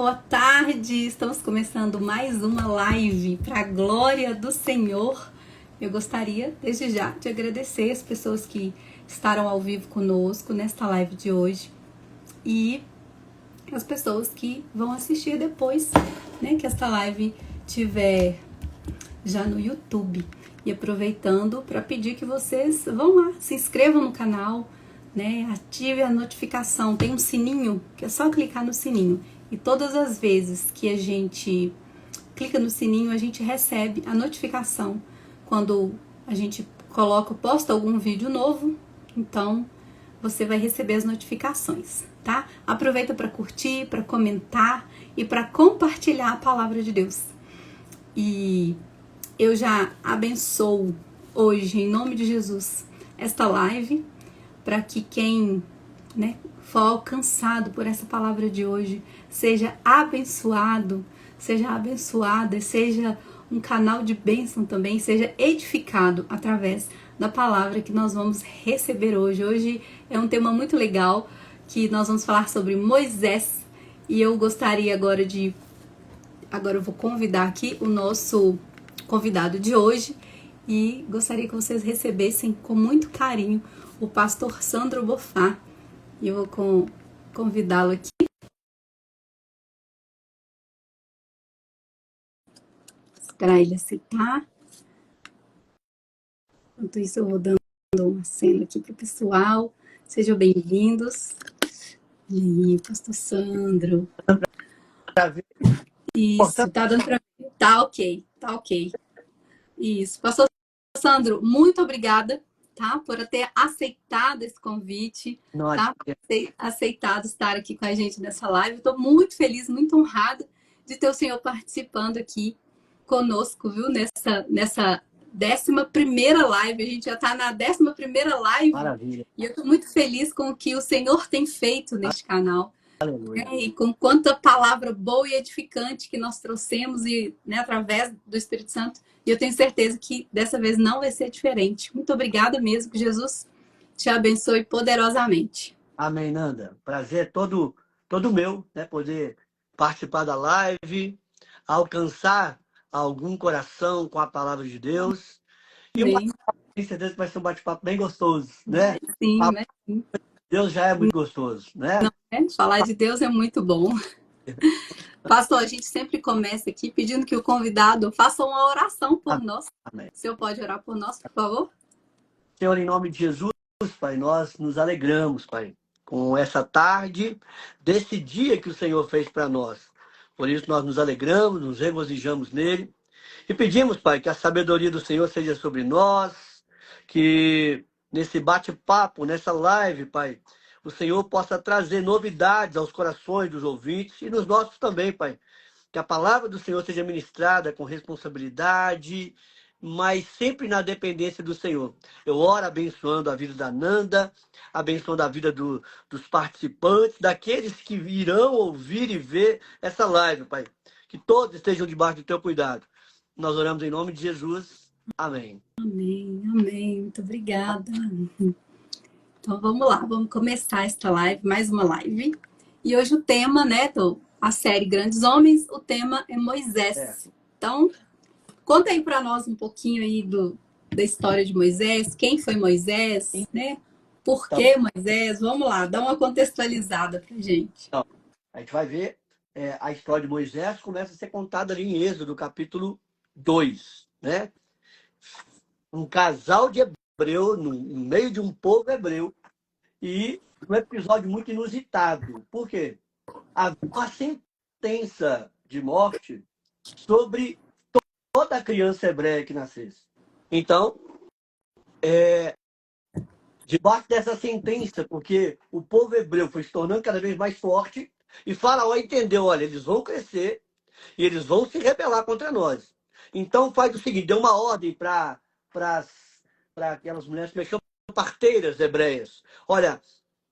boa tarde! Estamos começando mais uma live para a glória do Senhor. Eu gostaria, desde já, de agradecer as pessoas que estarão ao vivo conosco nesta live de hoje e as pessoas que vão assistir depois, né, que esta live tiver já no YouTube. E aproveitando para pedir que vocês vão lá, se inscrevam no canal, né, ative a notificação, tem um sininho, que é só clicar no sininho. E todas as vezes que a gente clica no sininho, a gente recebe a notificação quando a gente posta algum vídeo novo. Então, você vai receber as notificações, tá? Aproveita para curtir, para comentar e para compartilhar a palavra de Deus. E eu já abençoo hoje, em nome de Jesus, esta live, para que quem, né, for alcançado por essa palavra de hoje seja abençoado, seja abençoada, seja um canal de bênção também, seja edificado através da palavra que nós vamos receber hoje. Hoje é um tema muito legal, que nós vamos falar sobre Moisés, e eu gostaria agora eu vou convidar aqui o nosso convidado de hoje, e gostaria que vocês recebessem com muito carinho o pastor Sandro Bofá. E eu vou convidá-lo aqui. Esperar ele aceitar. Enquanto isso, eu vou dando uma cena aqui para o pessoal. Sejam bem-vindos. E aí, pastor Sandro? Isso, tá dando para ver? Tá ok, tá ok. Isso, pastor Sandro, muito obrigada, tá, por ter aceitado esse convite, tá, por ter aceitado estar aqui com a gente nessa live. Estou muito feliz, muito honrada de ter o senhor participando aqui conosco, viu, nessa 11ª live. A gente já está na 11ª live. Maravilha. E eu estou muito feliz com o que o Senhor tem feito neste canal. Aleluia. E com quanta palavra boa e edificante que nós trouxemos, e, né, através do Espírito Santo. E eu tenho certeza que dessa vez não vai ser diferente. Muito obrigada mesmo, que Jesus te abençoe poderosamente. Amém, Nanda. Prazer todo meu, né, poder participar da live, alcançar algum coração com a palavra de Deus. E tenho certeza que vai ser um bate-papo bem gostoso, né? Sim, né? Deus já é muito gostoso, né? Não é? Falar de Deus é muito bom. Pastor, a gente sempre começa aqui pedindo que o convidado faça uma oração por nós. Amém. O senhor pode orar por nós, por favor? Senhor, em nome de Jesus, Pai, nós nos alegramos, Pai, com essa tarde, desse dia que o Senhor fez para nós. Por isso nós nos alegramos, nos regozijamos nele. E pedimos, Pai, que a sabedoria do Senhor seja sobre nós, que nesse bate-papo, nessa live, Pai, o Senhor possa trazer novidades aos corações dos ouvintes e nos nossos também, Pai. Que a palavra do Senhor seja ministrada com responsabilidade, mas sempre na dependência do Senhor. Eu oro abençoando a vida da Nanda, abençoando a vida dos participantes, daqueles que irão ouvir e ver essa live, Pai. Que todos estejam debaixo do teu cuidado. Nós oramos em nome de Jesus. Amém. Amém, amém. Muito obrigada. Então vamos lá, vamos começar esta live, mais uma live. E hoje o tema, né, a série Grandes Homens, o tema é Moisés. Então, conta aí para nós um pouquinho aí da história de Moisés, quem foi Moisés, né? Por que Moisés? Vamos lá, dá uma contextualizada pra gente. Então, a gente vai ver a história de Moisés começa a ser contada ali em Êxodo, capítulo 2, né? Um casal de hebreu, no meio de um povo hebreu, e um episódio muito inusitado. Por quê? Havia uma sentença de morte sobre toda criança hebreia que nascesse. Então, debaixo dessa sentença, porque o povo hebreu foi se tornando cada vez mais forte, e Faraó entendeu, olha, eles vão crescer e eles vão se rebelar contra nós. Então faz o seguinte, deu uma ordem para aquelas mulheres que chamam parteiras hebreias. Olha,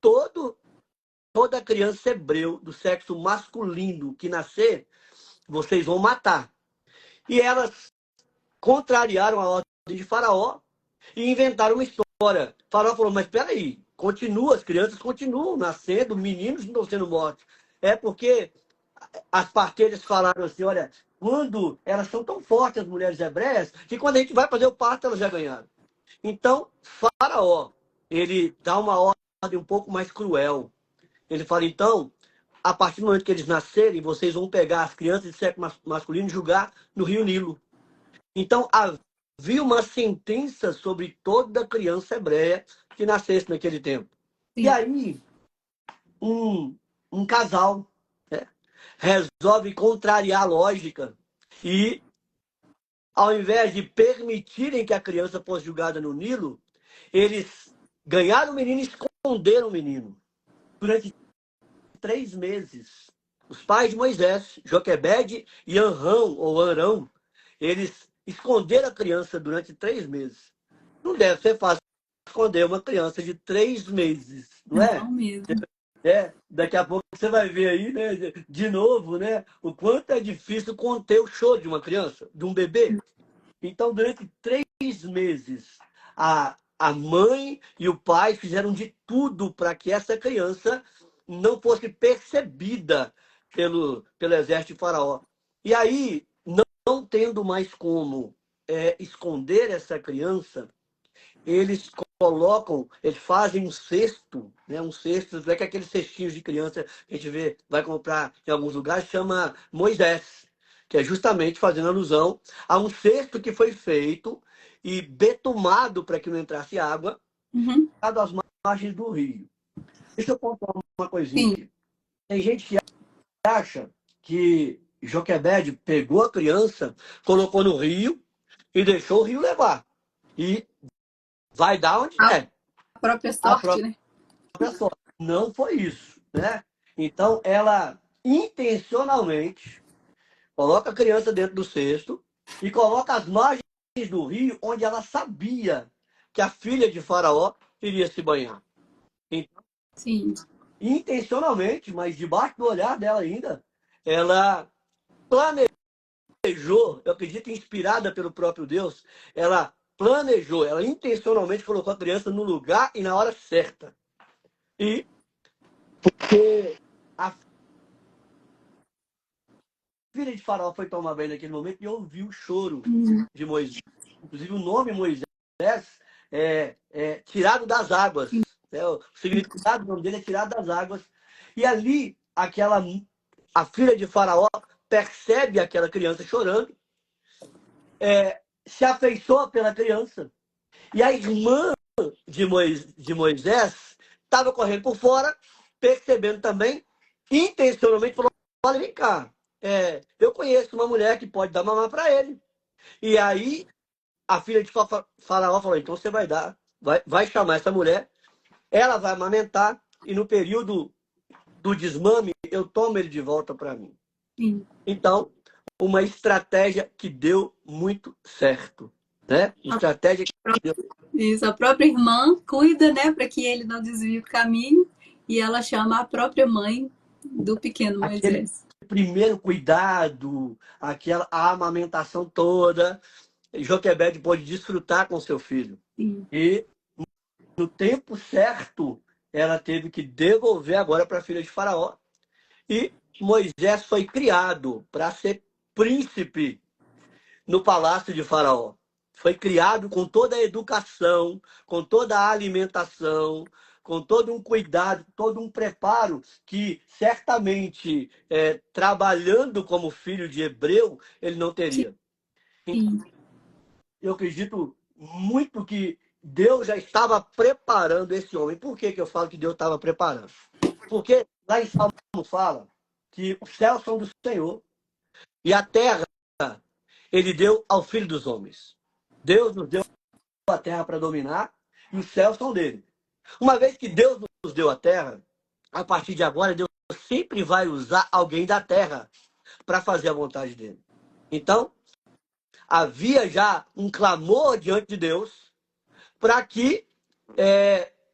toda criança hebreu do sexo masculino que nascer, vocês vão matar. E elas contrariaram a ordem de Faraó e inventaram uma história. Faraó falou, mas espera aí, as crianças continuam nascendo, meninos não estão sendo mortos. É porque as parteiras falaram assim, olha, quando elas são tão fortes, as mulheres hebreias, que quando a gente vai fazer o parto, elas já ganharam. Então, Faraó, ele dá uma ordem um pouco mais cruel. Ele fala, então, a partir do momento que eles nascerem, vocês vão pegar as crianças de sexo masculino e julgar no Rio Nilo. Então, havia uma sentença sobre toda criança hebreia que nascesse naquele tempo. E Sim. aí, um casal, né, resolve contrariar a lógica e, ao invés de permitirem que a criança fosse julgada no Nilo, eles ganharam o menino e esconderam o menino. Durante 3 meses, os pais de Moisés, Joquebede e Anrão, ou Arão, eles esconderam a criança durante 3 meses. Não deve ser fácil esconder uma criança de 3 meses, não é? Não mesmo. Daqui a pouco você vai ver aí, né, de novo, né, o quanto é difícil conter o choro de uma criança, de um bebê. Então, durante 3 meses, a mãe e o pai fizeram de tudo para que essa criança não fosse percebida pelo exército de Faraó. E aí, não tendo mais como esconder essa criança, eles colocam, eles fazem um cesto, né? Um cesto, não é que aqueles cestinhos de criança que a gente vê, vai comprar em alguns lugares, chama Moisés, que é justamente fazendo alusão a um cesto que foi feito e betumado para que não entrasse água, Uhum. às margens do rio. Deixa eu contar uma coisinha Sim. aqui. Tem gente que acha que Joquebede pegou a criança, colocou no rio e deixou o rio levar. E vai dar onde A é. própria A sorte, própria né? sorte. Não foi isso, né? Então, ela intencionalmente coloca a criança dentro do cesto e coloca as margens do rio onde ela sabia que a filha de Faraó iria se banhar. Então, Sim. intencionalmente, mas debaixo do olhar dela ainda, ela planejou, eu acredito inspirada pelo próprio Deus, ela planejou, ela intencionalmente colocou a criança no lugar e na hora certa. E porque a filha de Faraó foi tomar banho naquele momento e ouviu o choro Uhum. de Moisés. Inclusive, o nome Moisés é tirado das águas. Né? O significado do nome dele é tirado das águas. E ali, a filha de Faraó percebe aquela criança chorando, se afeiçoa pela criança. E a irmã de Moisés estava correndo por fora, percebendo também, intencionalmente falou: olha, vem cá, eu conheço uma mulher que pode dar mamar para ele. E aí a filha de Faraó falou: então você vai dar, vai chamar essa mulher, ela vai amamentar, e no período do desmame eu tomo ele de volta para mim. Sim. Então, uma estratégia que deu muito certo. Né? Estratégia que deu. Isso, a própria irmã cuida, né, para que ele não desvie o caminho, e ela chama a própria mãe do pequeno Aquele Moisés. primeiro cuidado, a amamentação toda, Joquebede pôde desfrutar com seu filho. Sim. E no tempo certo, ela teve que devolver agora para a filha de Faraó. E Moisés foi criado para ser príncipe no palácio de Faraó. Foi criado com toda a educação, com toda a alimentação, com todo um cuidado, todo um preparo que certamente, trabalhando como filho de hebreu, ele não teria. Então, Sim. eu acredito muito que Deus já estava preparando esse homem. Por que eu falo que Deus estava preparando? Porque lá em Salmo fala que os céus são do Senhor e a terra ele deu ao filho dos homens. Deus nos deu a terra para dominar e os céus são dele. Uma vez que Deus nos deu a terra, a partir de agora, Deus sempre vai usar alguém da terra para fazer a vontade dele. Então, havia já um clamor diante de Deus para que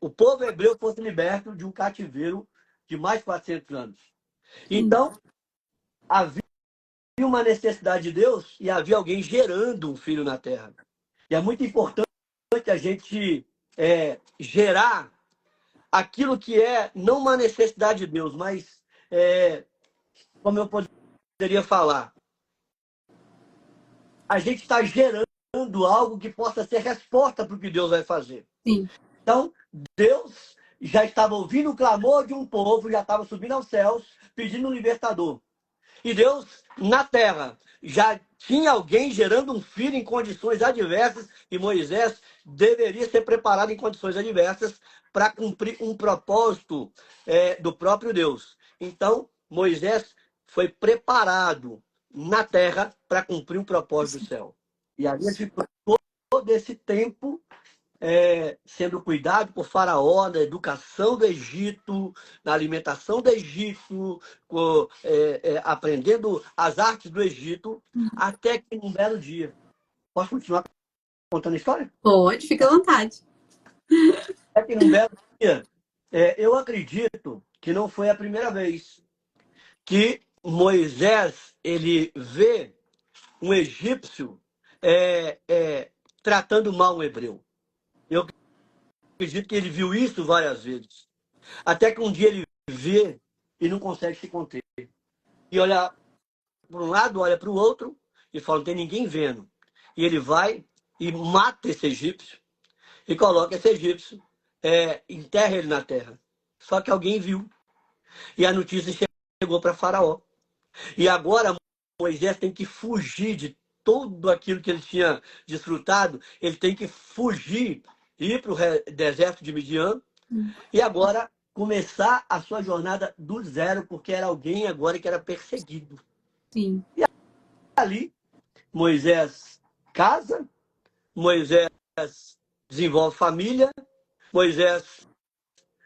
o povo hebreu fosse liberto de um cativeiro de mais de 400 anos. Sim. Então, havia uma necessidade de Deus e havia alguém gerando um filho na terra. E é muito importante a gente gerar aquilo que é não uma necessidade de Deus, mas como eu poderia falar, a gente está gerando algo que possa ser resposta para o que Deus vai fazer. Sim. Então, Deus já estava ouvindo o clamor de um povo, já estava subindo aos céus, pedindo um libertador. E Deus, na terra, já tinha alguém gerando um filho em condições adversas, e Moisés deveria ser preparado em condições adversas para cumprir um propósito do próprio Deus. Então, Moisés foi preparado na terra para cumprir um propósito do céu. E ali ele ficou todo esse tempo sendo cuidado por Faraó, na educação do Egito, na alimentação do Egito, aprendendo as artes do Egito, até que um belo dia. Posso continuar contando a história? Pode, fica à vontade. Até que um belo dia, eu acredito que não foi a primeira vez que Moisés ele vê um egípcio tratando mal um hebreu. Eu acredito que ele viu isso várias vezes. Até que um dia ele vê e não consegue se conter. E olha para um lado, olha para o outro e fala, não tem ninguém vendo. E ele vai e mata esse egípcio e coloca esse egípcio, enterra ele na terra. Só que alguém viu. E a notícia chegou para Faraó. E agora Moisés tem que fugir de tudo aquilo que ele tinha desfrutado. Ele tem que fugir, ir para o deserto de Midian. E agora começar a sua jornada do zero, porque era alguém agora que era perseguido. Sim. E ali, Moisés casa, Moisés desenvolve família, Moisés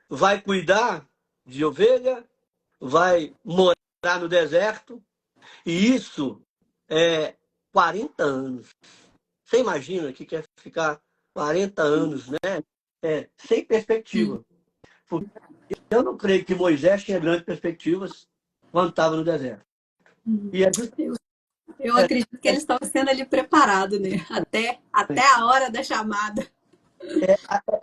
vai cuidar de ovelha, vai morar no deserto, e isso é 40 anos. Você imagina que quer ficar 40 anos, né? Sem perspectiva. Porque eu não creio que Moisés tinha grandes perspectivas quando estava no deserto. E é Eu acredito que ele estava sendo ali preparado, né? Até a hora da chamada.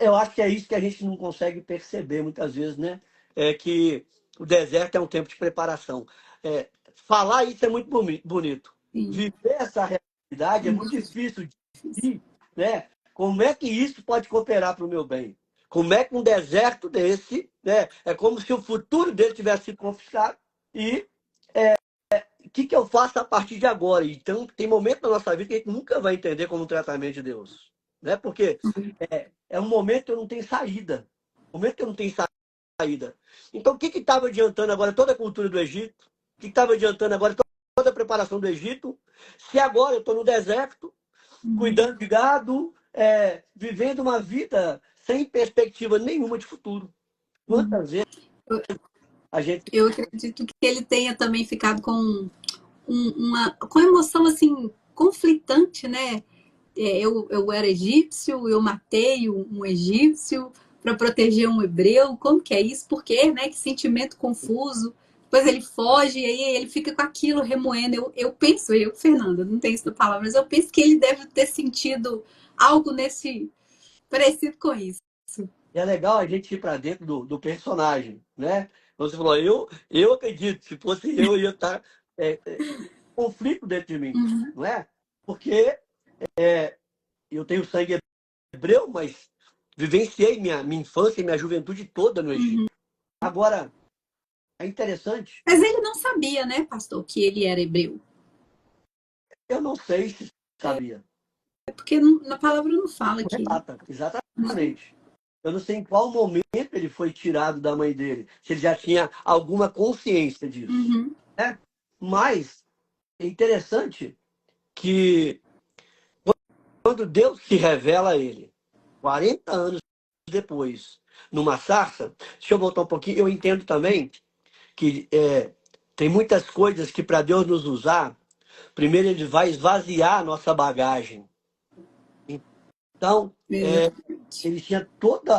eu acho que é isso que a gente não consegue perceber muitas vezes, né? É que o deserto é um tempo de preparação. Falar isso é muito bonito. Sim. Viver essa realidade é muito difícil de, né? Como é que isso pode cooperar para o meu bem? Como é que um deserto desse, né? É como se o futuro dele tivesse sido confiscado e o que eu faço a partir de agora? Então, tem momentos na nossa vida que a gente nunca vai entender como um tratamento de Deus. Né? Porque é um momento que eu não tenho saída. Um momento que eu não tenho saída. Então, o que estava adiantando agora toda a cultura do Egito? O que estava adiantando agora toda a preparação do Egito? Se agora eu estou no deserto, cuidando de gado, vivendo uma vida sem perspectiva nenhuma de futuro. Quantas vezes a gente... Eu acredito que ele tenha também ficado com emoção assim conflitante, né? Eu era egípcio, eu matei um egípcio para proteger um hebreu. Como que é isso? Por quê? Né? Que sentimento confuso. Depois ele foge e aí ele fica com aquilo remoendo. Eu penso, Fernanda, não tenho isso na palavra, mas eu penso que ele deve ter sentido algo nesse parecido com isso. E é legal a gente ir para dentro do personagem, né? Você falou, eu acredito, se fosse eu ia estar conflito dentro de mim, não é? Porque eu tenho sangue hebreu, mas vivenciei minha infância e minha juventude toda no Egito. Agora, é interessante. Mas ele não sabia, né, pastor, que ele era hebreu. Eu não sei se sabia. É porque na palavra não fala que ele... Exatamente. Eu não sei em qual momento ele foi tirado da mãe dele, se ele já tinha alguma consciência disso. Né? Mas é interessante que quando Deus se revela a ele, 40 anos depois, numa sarça, deixa eu voltar um pouquinho, eu entendo também que tem muitas coisas que para Deus nos usar, primeiro ele vai esvaziar a nossa bagagem. Então, ele tinha toda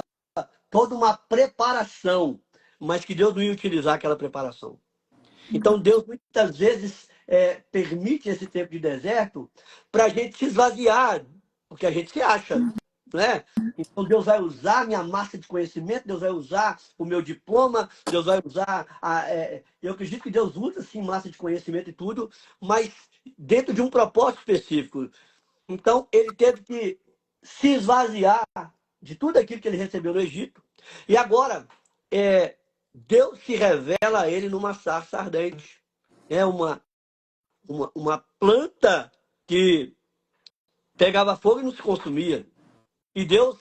uma preparação, mas que Deus não ia utilizar aquela preparação. Então, Deus muitas vezes permite esse tempo de deserto para a gente se esvaziar, porque a gente se acha. né? Então Deus vai usar a minha massa de conhecimento, Deus vai usar o meu diploma, Deus vai usar eu acredito que Deus usa sim massa de conhecimento e tudo, mas dentro de um propósito específico. Então ele teve que se esvaziar de tudo aquilo que ele recebeu no Egito. E agora Deus se revela a ele numa sarça ardente. É uma planta que pegava fogo e não se consumia. E Deus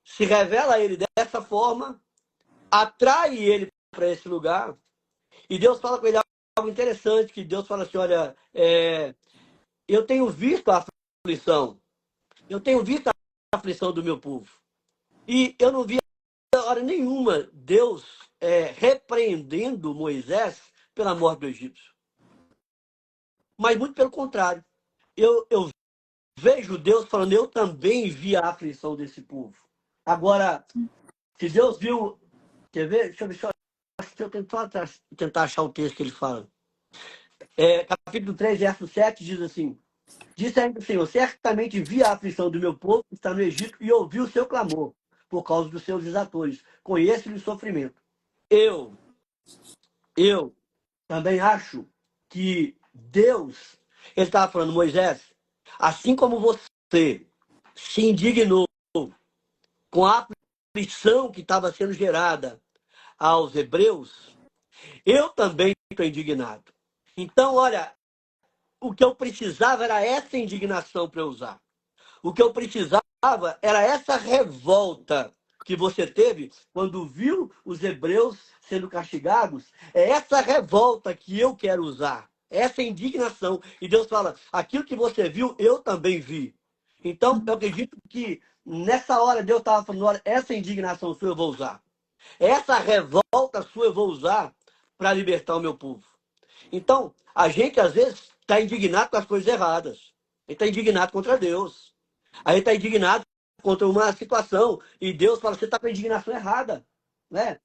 se revela a ele dessa forma, atrai ele para esse lugar, e Deus fala com ele algo interessante, que Deus fala assim, olha, eu tenho visto a aflição, eu tenho visto a aflição do meu povo, e eu não vi hora nenhuma Deus repreendendo Moisés pela morte do egípcio. Mas muito pelo contrário, eu vejo Deus falando, eu também vi a aflição desse povo. Agora, se Deus viu, quer ver? Deixa eu tentar achar o texto que ele fala. Capítulo 3, verso 7 diz assim: disse ainda o Senhor, certamente vi a aflição do meu povo que está no Egito e ouvi o seu clamor por causa dos seus exatores. Conheço-lhe o sofrimento. Eu também acho que Deus, ele estava falando, Moisés, assim como você se indignou com a aflição que estava sendo gerada aos hebreus, eu também estou indignado. Então, olha, o que eu precisava era essa indignação para eu usar. O que eu precisava era essa revolta que você teve quando viu os hebreus sendo castigados. É essa revolta que eu quero usar. Essa indignação. E Deus fala, aquilo que você viu, eu também vi. Então, eu acredito que nessa hora Deus estava falando, olha, essa indignação sua eu vou usar. Essa revolta sua eu vou usar para libertar o meu povo. Então, a gente às vezes está indignado com as coisas erradas. A gente está indignado contra Deus. A gente está indignado contra uma situação. E Deus fala, você está com a indignação errada. Né?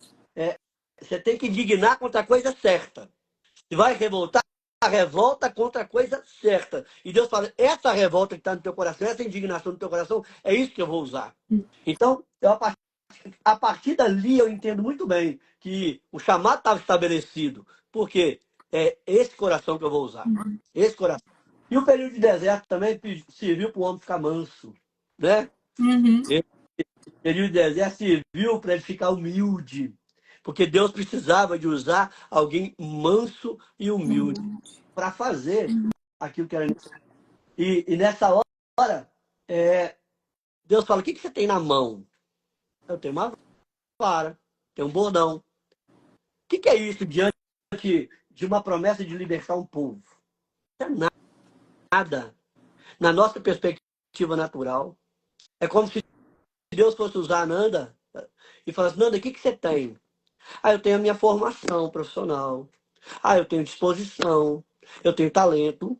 Você tem que indignar contra a coisa certa. Se vai revoltar, a revolta contra a coisa certa. E Deus fala, essa revolta que está no teu coração, essa indignação no teu coração, é isso que eu vou usar. Então, a partir dali eu entendo muito bem que o chamado estava estabelecido. Por quê? É esse coração que eu vou usar. Esse coração. E o período de deserto também serviu para o homem ficar manso. Né? Esse período de deserto serviu para ele ficar humilde. Porque Deus precisava de usar alguém manso e humilde para fazer aquilo que era necessário. E nessa hora, Deus fala, o que você tem na mão? Eu tenho uma vara, tenho um bordão. O que é isso diante de uma promessa de libertar um povo? Não é nada. Na nossa perspectiva natural, é como se Deus fosse usar a Nanda e falasse, Nanda, o que você tem? Eu tenho a minha formação profissional. Eu tenho disposição. Eu tenho talento.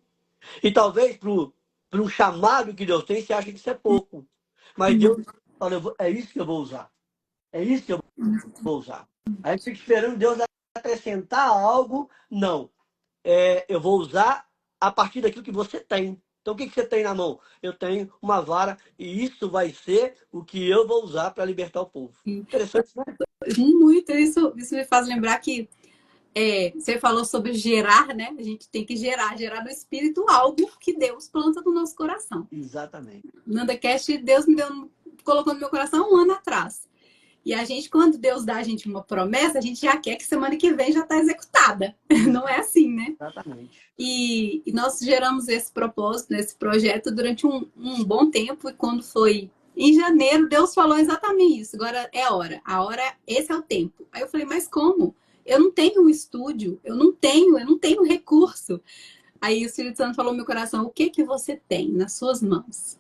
E talvez para um chamado que Deus tem, você acha que isso é pouco. Mas Deus fala, é isso que eu vou usar. É isso que eu vou usar. Aí fica esperando Deus acrescentar algo. Não. Eu vou usar a partir daquilo que você tem. Então, o que você tem na mão? Eu tenho uma vara e isso vai ser o que eu vou usar para libertar o povo. Interessante, né? Muito. Isso me faz lembrar que você falou sobre gerar, né? A gente tem que gerar no espírito algo que Deus planta no nosso coração. Exatamente. NandaCast, Deus colocou no meu coração 1 ano atrás. E a gente, quando Deus dá a gente uma promessa, a gente já quer que semana que vem já está executada. Não é assim, né? Exatamente. E nós geramos esse propósito, esse projeto durante um bom tempo. E quando foi em janeiro, Deus falou exatamente isso. Agora é a hora. Esse é o tempo. Aí eu falei, mas como? Eu não tenho um estúdio, eu não tenho recurso. Aí o Espírito Santo falou no meu coração, o que você tem nas suas mãos?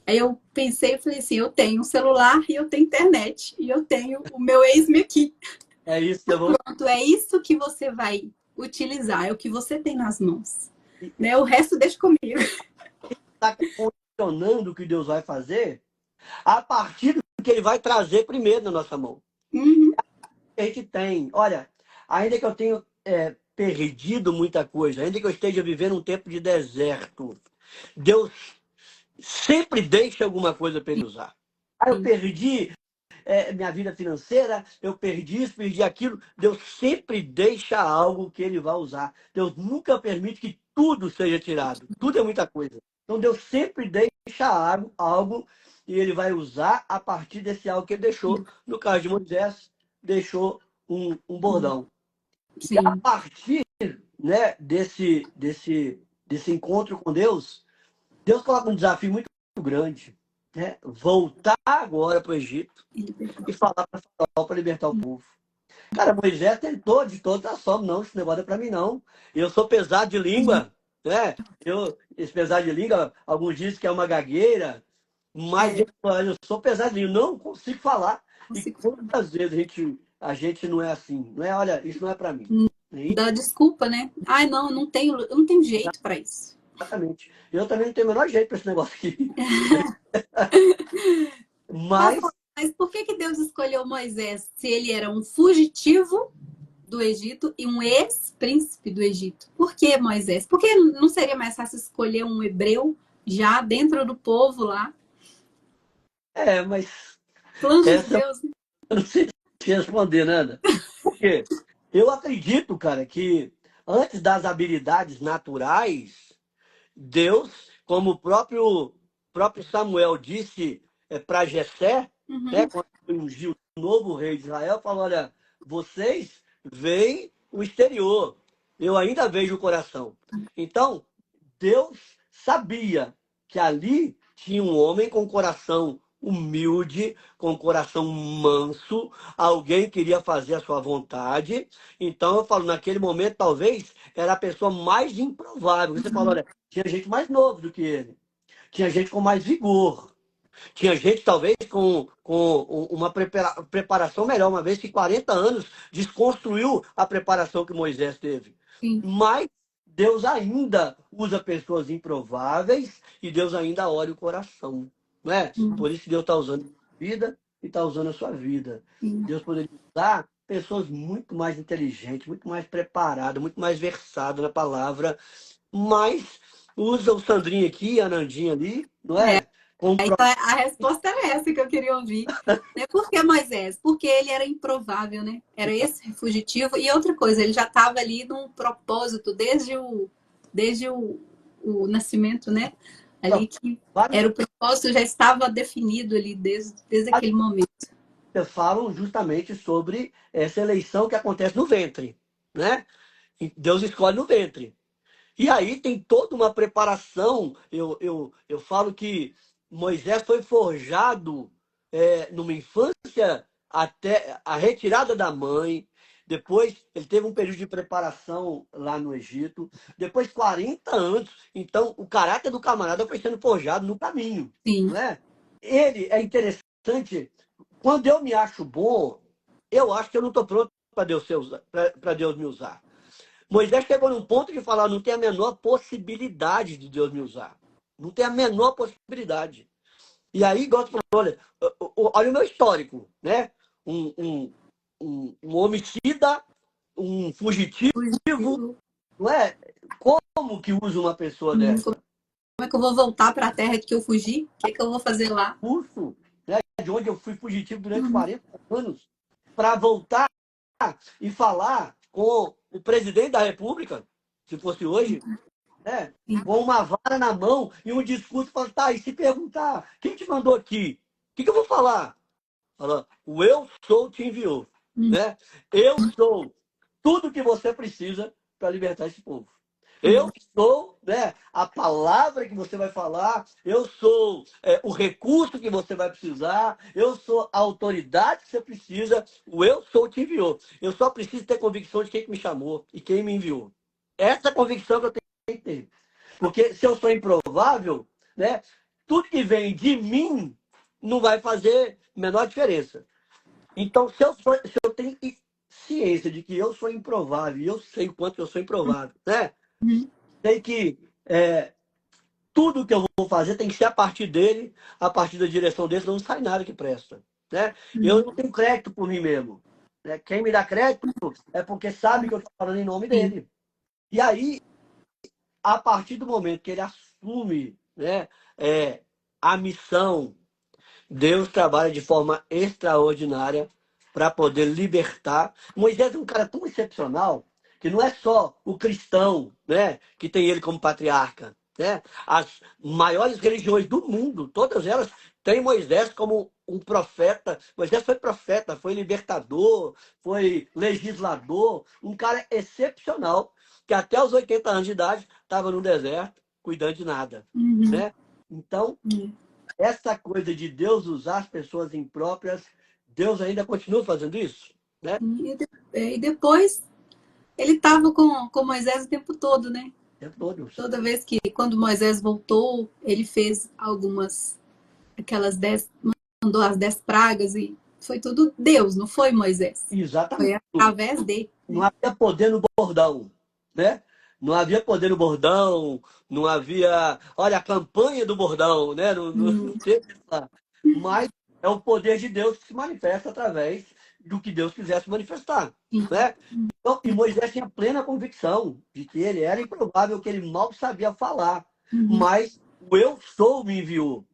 Aí eu pensei e falei assim, eu tenho um celular e eu tenho internet. E eu tenho o meu ex-me aqui. É isso que eu vou... Pronto, é isso que você vai utilizar, é o que você tem nas mãos. Né? O resto deixa comigo. Está funcionando o que Deus vai fazer a partir do que Ele vai trazer primeiro na nossa mão. A gente tem, olha, ainda que eu tenha perdido muita coisa, ainda que eu esteja vivendo um tempo de deserto, Deus sempre deixa alguma coisa para ele usar. Ah, eu Sim. perdi minha vida financeira, eu perdi isso, perdi aquilo. Deus sempre deixa algo que ele vai usar. Deus nunca permite que tudo seja tirado. Tudo é muita coisa. Então Deus sempre deixa algo e ele vai usar a partir desse algo que ele deixou. No caso de Moisés, deixou um bordão. E a Sim. partir, né, desse encontro com Deus coloca um desafio muito grande, né? Voltar agora para o Egito Ele pegou. e falar para Faraó para libertar o povo. Cara, Moisés tentou de todas as formas, não, esse negócio é para mim não. Eu sou pesado de língua, né? Esse pesado de língua, alguns dizem que é uma gagueira, mas É, eu sou pesado de língua, não consigo falar. E consigo falar. quantas vezes a gente não é assim, não é? Olha, isso não é para mim. E, Dá desculpa, né? Ai, não, eu não tenho jeito para isso. exatamente. Eu também não tenho o menor jeito para esse negócio aqui. Pastor, Mas mas por que que Deus escolheu Moisés se ele era um fugitivo do Egito e um ex-príncipe do Egito? Por que Moisés? Por que não seria mais fácil escolher um hebreu já dentro do povo lá? mas Plano de essa Deus, né? eu não sei te responder, Nanda. Por quê? Eu acredito, cara, que antes das habilidades naturais, Deus, como o próprio Samuel disse para Jessé, né, Uhum, quando ele ungiu o novo rei de Israel, falou: olha, vocês veem o exterior, eu ainda vejo o coração. Então, Deus sabia que ali tinha um homem com coração humilde, com coração manso, alguém queria fazer a sua vontade. Então, eu falo, naquele momento, talvez era a pessoa mais improvável. Você falou, olha, tinha gente mais novo do que ele, tinha gente com mais vigor, tinha gente talvez com uma preparação melhor, uma vez que 40 anos desconstruiu a preparação que Moisés teve. sim. Mas Deus ainda usa pessoas improváveis e Deus ainda olha o coração. Não é? Sim, Por isso que Deus está usando a vida e está usando a sua vida. sim. Deus poderia usar pessoas muito mais inteligentes, muito mais preparadas, muito mais versadas na palavra, mas usa o Sandrinho aqui, a Nandinha ali, não é? Com Aí tá, a resposta era essa que eu queria ouvir. Né? Por que Moisés? Porque ele era improvável, né? Era esse fugitivo. E outra coisa, ele já estava ali num propósito desde o nascimento, né? Ali que vários era o propósito, já estava definido ali desde aquele momento. falam justamente sobre essa eleição que acontece no ventre, né? E Deus escolhe no ventre. E aí tem toda uma preparação. Eu falo que Moisés foi forjado numa infância até a retirada da mãe. Depois ele teve um período de preparação lá no Egito. Depois 40 anos. Então o caráter do camarada foi sendo forjado no caminho, Sim, não é? Ele é interessante. Quando eu me acho bom, eu acho que eu não estou pronto para Deus me usar. Moisés chegou num ponto de falar: não tem a menor possibilidade de Deus me usar. Não tem a menor possibilidade. E aí, igual você falou, olha o meu histórico, né? Um, um, um homicida, um fugitivo, fugitivo. não é? Como que usa uma pessoa Como dessa? é que eu vou voltar para a terra que eu fugi? O que é que eu vou fazer lá? Curso, né? De onde eu fui fugitivo durante Uhum. 40 anos, para voltar e falar com o presidente da República, se fosse hoje, né? Com uma vara na mão e um discurso falando, tá, e se perguntar, quem te mandou aqui? O que eu vou falar? Fala, o eu sou te enviou, Uhum. né? Eu sou tudo que você precisa para libertar esse povo. Eu Uhum. sou, né, a palavra que você vai falar, eu sou o recurso que você vai precisar, eu sou a autoridade que você precisa, o eu sou te enviou. Eu só preciso ter convicção de quem me chamou e quem me enviou. Essa convicção que eu tenho que ter. Porque se eu sou improvável, né, tudo que vem de mim não vai fazer menor diferença. Então, se eu tenho ciência de que eu sou improvável, e eu sei o quanto eu sou improvável, né? Uhum. Sei que tudo que eu vou fazer tem que ser a partir dele, a partir da direção dele, senão não sai nada que presta. Né? Eu Uhum. não tenho crédito por mim mesmo. Né? Quem me dá crédito é porque sabe que eu estou falando em nome Sim. dele. E aí, a partir do momento que ele assume, né, a missão, Deus trabalha de forma extraordinária para poder libertar. Moisés é um cara tão excepcional que não é só o cristão, né, que tem ele como patriarca, né? As maiores religiões do mundo, todas elas têm Moisés como um profeta. Moisés foi profeta, foi libertador, foi legislador, um cara excepcional que até os 80 anos de idade estava no deserto cuidando de nada, Uhum. né? Então, essa coisa de Deus usar as pessoas impróprias, Deus ainda continua fazendo isso, né? E depois ele estava com Moisés o tempo todo, né? É todos. Toda vez que, quando Moisés voltou, ele fez aquelas 10, mandou as 10 pragas e foi tudo Deus, não foi Moisés. Exatamente. Foi através dele. Não havia poder no bordão, né? Não havia poder no bordão, não havia, olha, a campanha do bordão, né? Não teve essa. Mas é o poder de Deus que se manifesta através do que Deus quisesse manifestar, né? Então, e Moisés tinha plena convicção de que ele era improvável, que ele mal sabia falar, mas o eu sou me enviou.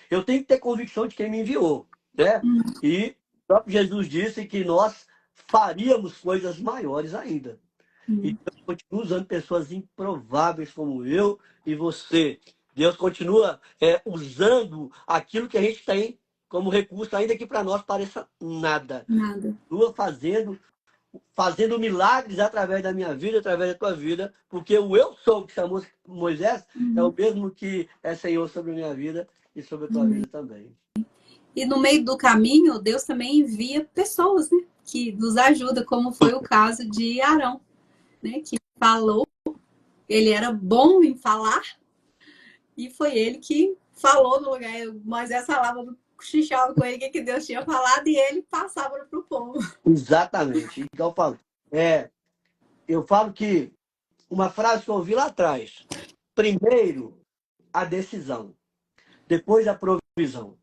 Eu tenho que ter convicção de quem me enviou, né? E o próprio Jesus disse que nós faríamos coisas maiores ainda. E Deus continua usando pessoas improváveis como eu e você. Deus continua usando aquilo que a gente tem como recurso, ainda que para nós pareça nada. Nada. Continua fazendo milagres através da minha vida, através da tua vida, porque o eu sou que chamou Moisés é o mesmo que é Senhor sobre a minha vida e sobre a tua vida também. E no meio do caminho, Deus também envia pessoas, né, que nos ajudam, como foi o caso de Arão, né, que falou, ele era bom em falar, e foi ele que falou no lugar. Moisés falava, cochichava com ele o que Deus tinha falado, e ele passava para o povo. Exatamente. Então eu falo que uma frase que eu ouvi lá atrás: primeiro a decisão, depois a provisão.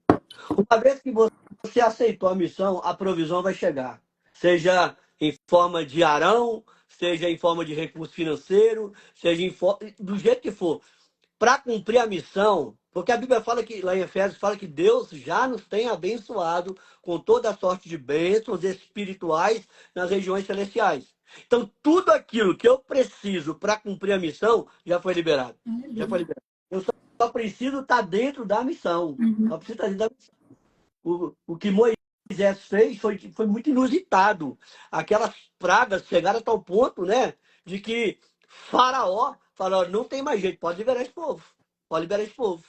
Uma vez que você aceitou a missão, a provisão vai chegar. Seja em forma de Arão, seja em forma de recurso financeiro, seja do jeito que for. Para cumprir a missão, porque a Bíblia fala que, lá em Efésios, fala que Deus já nos tem abençoado com toda a sorte de bênçãos espirituais nas regiões celestiais. Então, tudo aquilo que eu preciso para cumprir a missão já foi liberado. Já foi liberado. Eu só preciso estar dentro da missão. Só preciso estar dentro da missão. O que Moisés fez foi muito inusitado. Aquelas pragas chegaram a tal ponto, né, de que Faraó falou: não tem mais jeito, pode liberar esse povo. Pode liberar esse povo.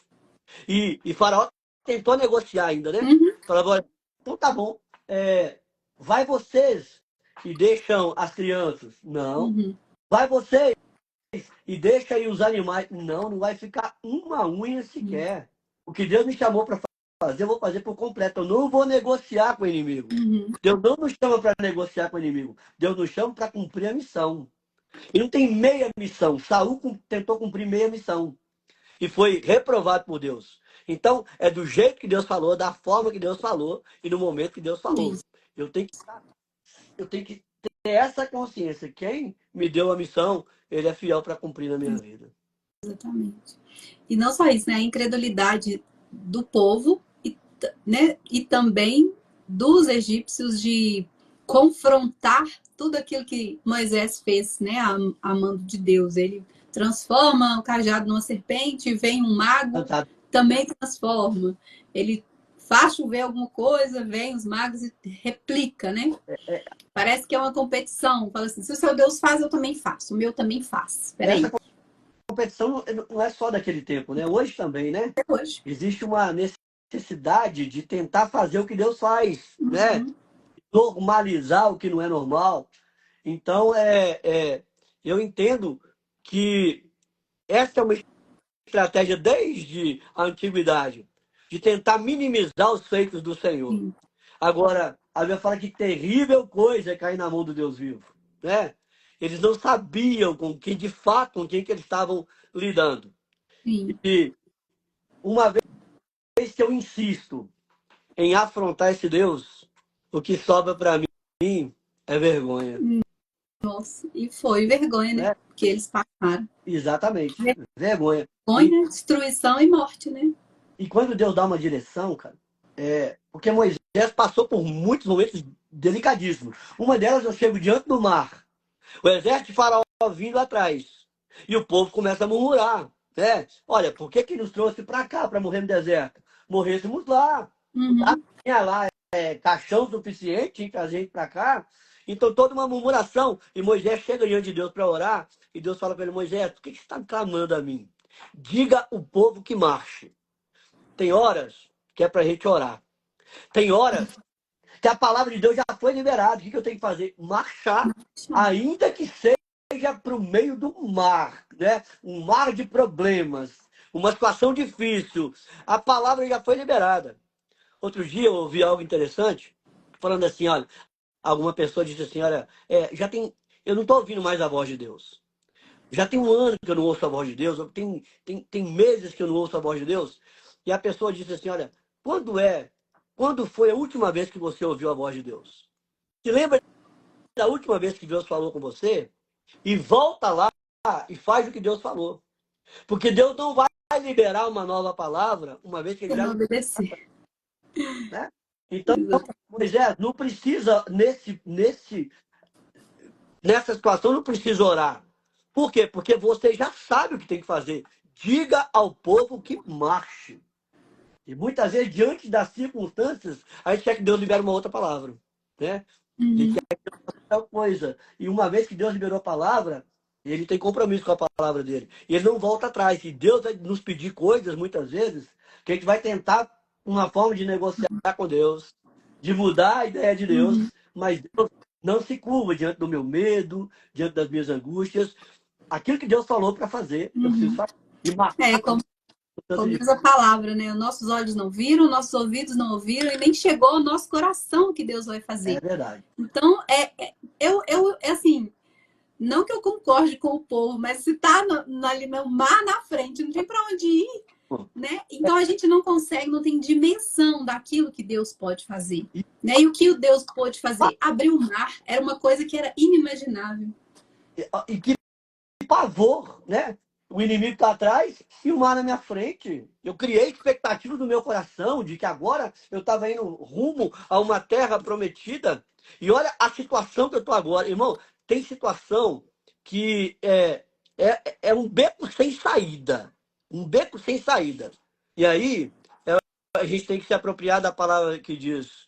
E Faraó tentou negociar ainda, né? Falou: então tá bom, vai vocês e deixam as crianças. Não. Vai vocês e deixa aí os animais. Não, não vai ficar uma unha sequer. O que Deus me chamou para fazer, eu vou fazer por completo. Eu não vou negociar com o inimigo. Deus não nos chama para negociar com o inimigo. Deus nos chama para cumprir a missão. E não tem meia missão. Saul tentou cumprir meia missão. E foi reprovado por Deus. Então, é do jeito que Deus falou, da forma que Deus falou e no momento que Deus falou. Eu tenho que ter essa consciência. Quem me deu a missão, ele é fiel para cumprir na minha vida. Exatamente. E não só isso, né? A incredulidade do povo né? E também dos egípcios de confrontar tudo aquilo que Moisés fez, né? A mando de Deus. Ele transforma o cajado numa serpente, vem um mago, também transforma. Ele faz chover alguma coisa, vem os magos e replica, né? Parece que é uma competição. Fala assim, se o seu Deus faz, eu também faço. O meu também faz. Peraí. Essa competição não é só daquele tempo, né? Hoje também, né? Hoje. Existe uma necessidade de tentar fazer o que Deus faz, né? Normalizar o que não é normal. Então, eu entendo que essa é uma estratégia desde a antiguidade, de tentar minimizar os feitos do Senhor. Agora, a Bíblia fala que terrível coisa é cair na mão do Deus vivo, né? Eles não sabiam com quem, de fato, com quem que eles estavam lidando. E uma vez que eu insisto em afrontar esse Deus, o que sobra para mim é vergonha. Nossa, e foi vergonha, né? Que eles passaram. Exatamente, vergonha. Vergonha, destruição e morte, né? E quando Deus dá uma direção, cara, porque Moisés passou por muitos momentos delicadíssimos. Uma delas, eu chego diante do mar, o exército de Faraó vindo atrás, e o povo começa a murmurar, né? Olha, por que que nos trouxe para cá, para morrer no deserto? Morrêssemos lá. Lá Uhum. tinha lá caixão suficiente para a gente para cá. Então, toda uma murmuração. E Moisés chega diante de Deus para orar, e Deus fala para ele: Moisés, por que que você está clamando a mim? Diga o povo que marche. Tem horas que é para a gente orar. Tem horas que a palavra de Deus já foi liberada. O que eu tenho que fazer? Marchar, ainda que seja para o meio do mar, né? Um mar de problemas, uma situação difícil. A palavra já foi liberada. Outro dia eu ouvi algo interessante, falando assim, olha, alguma pessoa disse assim, olha, eu não estou ouvindo mais a voz de Deus. Já tem um ano que eu não ouço a voz de Deus, tem meses que eu não ouço a voz de Deus. E a pessoa disse assim, olha, quando foi a última vez que você ouviu a voz de Deus? Se lembra da última vez que Deus falou com você? E volta lá e faz o que Deus falou. Porque Deus não vai liberar uma nova palavra, uma vez que ele Eu já não liberou, obedecer. né? Então, Exatamente. Moisés, não precisa, nessa situação, não precisa orar. Por quê? Porque você já sabe o que tem que fazer. Diga ao povo que marche. E muitas vezes, diante das circunstâncias, a gente quer que Deus libere uma outra palavra. Né? A gente Uhum. quer tal coisa. E uma vez que Deus liberou a palavra, ele tem compromisso com a palavra dele. E ele não volta atrás. E Deus vai nos pedir coisas, muitas vezes, que a gente vai tentar uma forma de negociar com Deus, de mudar a ideia de Uhum. Deus, mas Deus não se curva diante do meu medo, diante das minhas angústias. Aquilo que Deus falou para fazer, eu preciso Uhum. fazer. E marcar É, com tanto como de... diz a palavra, né? Nossos olhos não viram, nossos ouvidos não ouviram e nem chegou ao nosso coração o que Deus vai É fazer. verdade. Então, é assim, não que eu concorde com o povo, mas se tá ali no mar na frente, não tem para onde ir, né? Então a gente não consegue, não tem dimensão daquilo que Deus pode fazer, E, né? E o que o Deus pôde fazer? Abrir o mar era uma coisa que era inimaginável. e que pavor, né? O inimigo está atrás e o mar na minha frente. Eu criei expectativa no meu coração de que agora eu estava indo rumo a uma terra prometida. E olha a situação que eu estou agora. Irmão, tem situação que é um beco sem saída. Um beco sem saída. E aí, a gente tem que se apropriar da palavra que diz: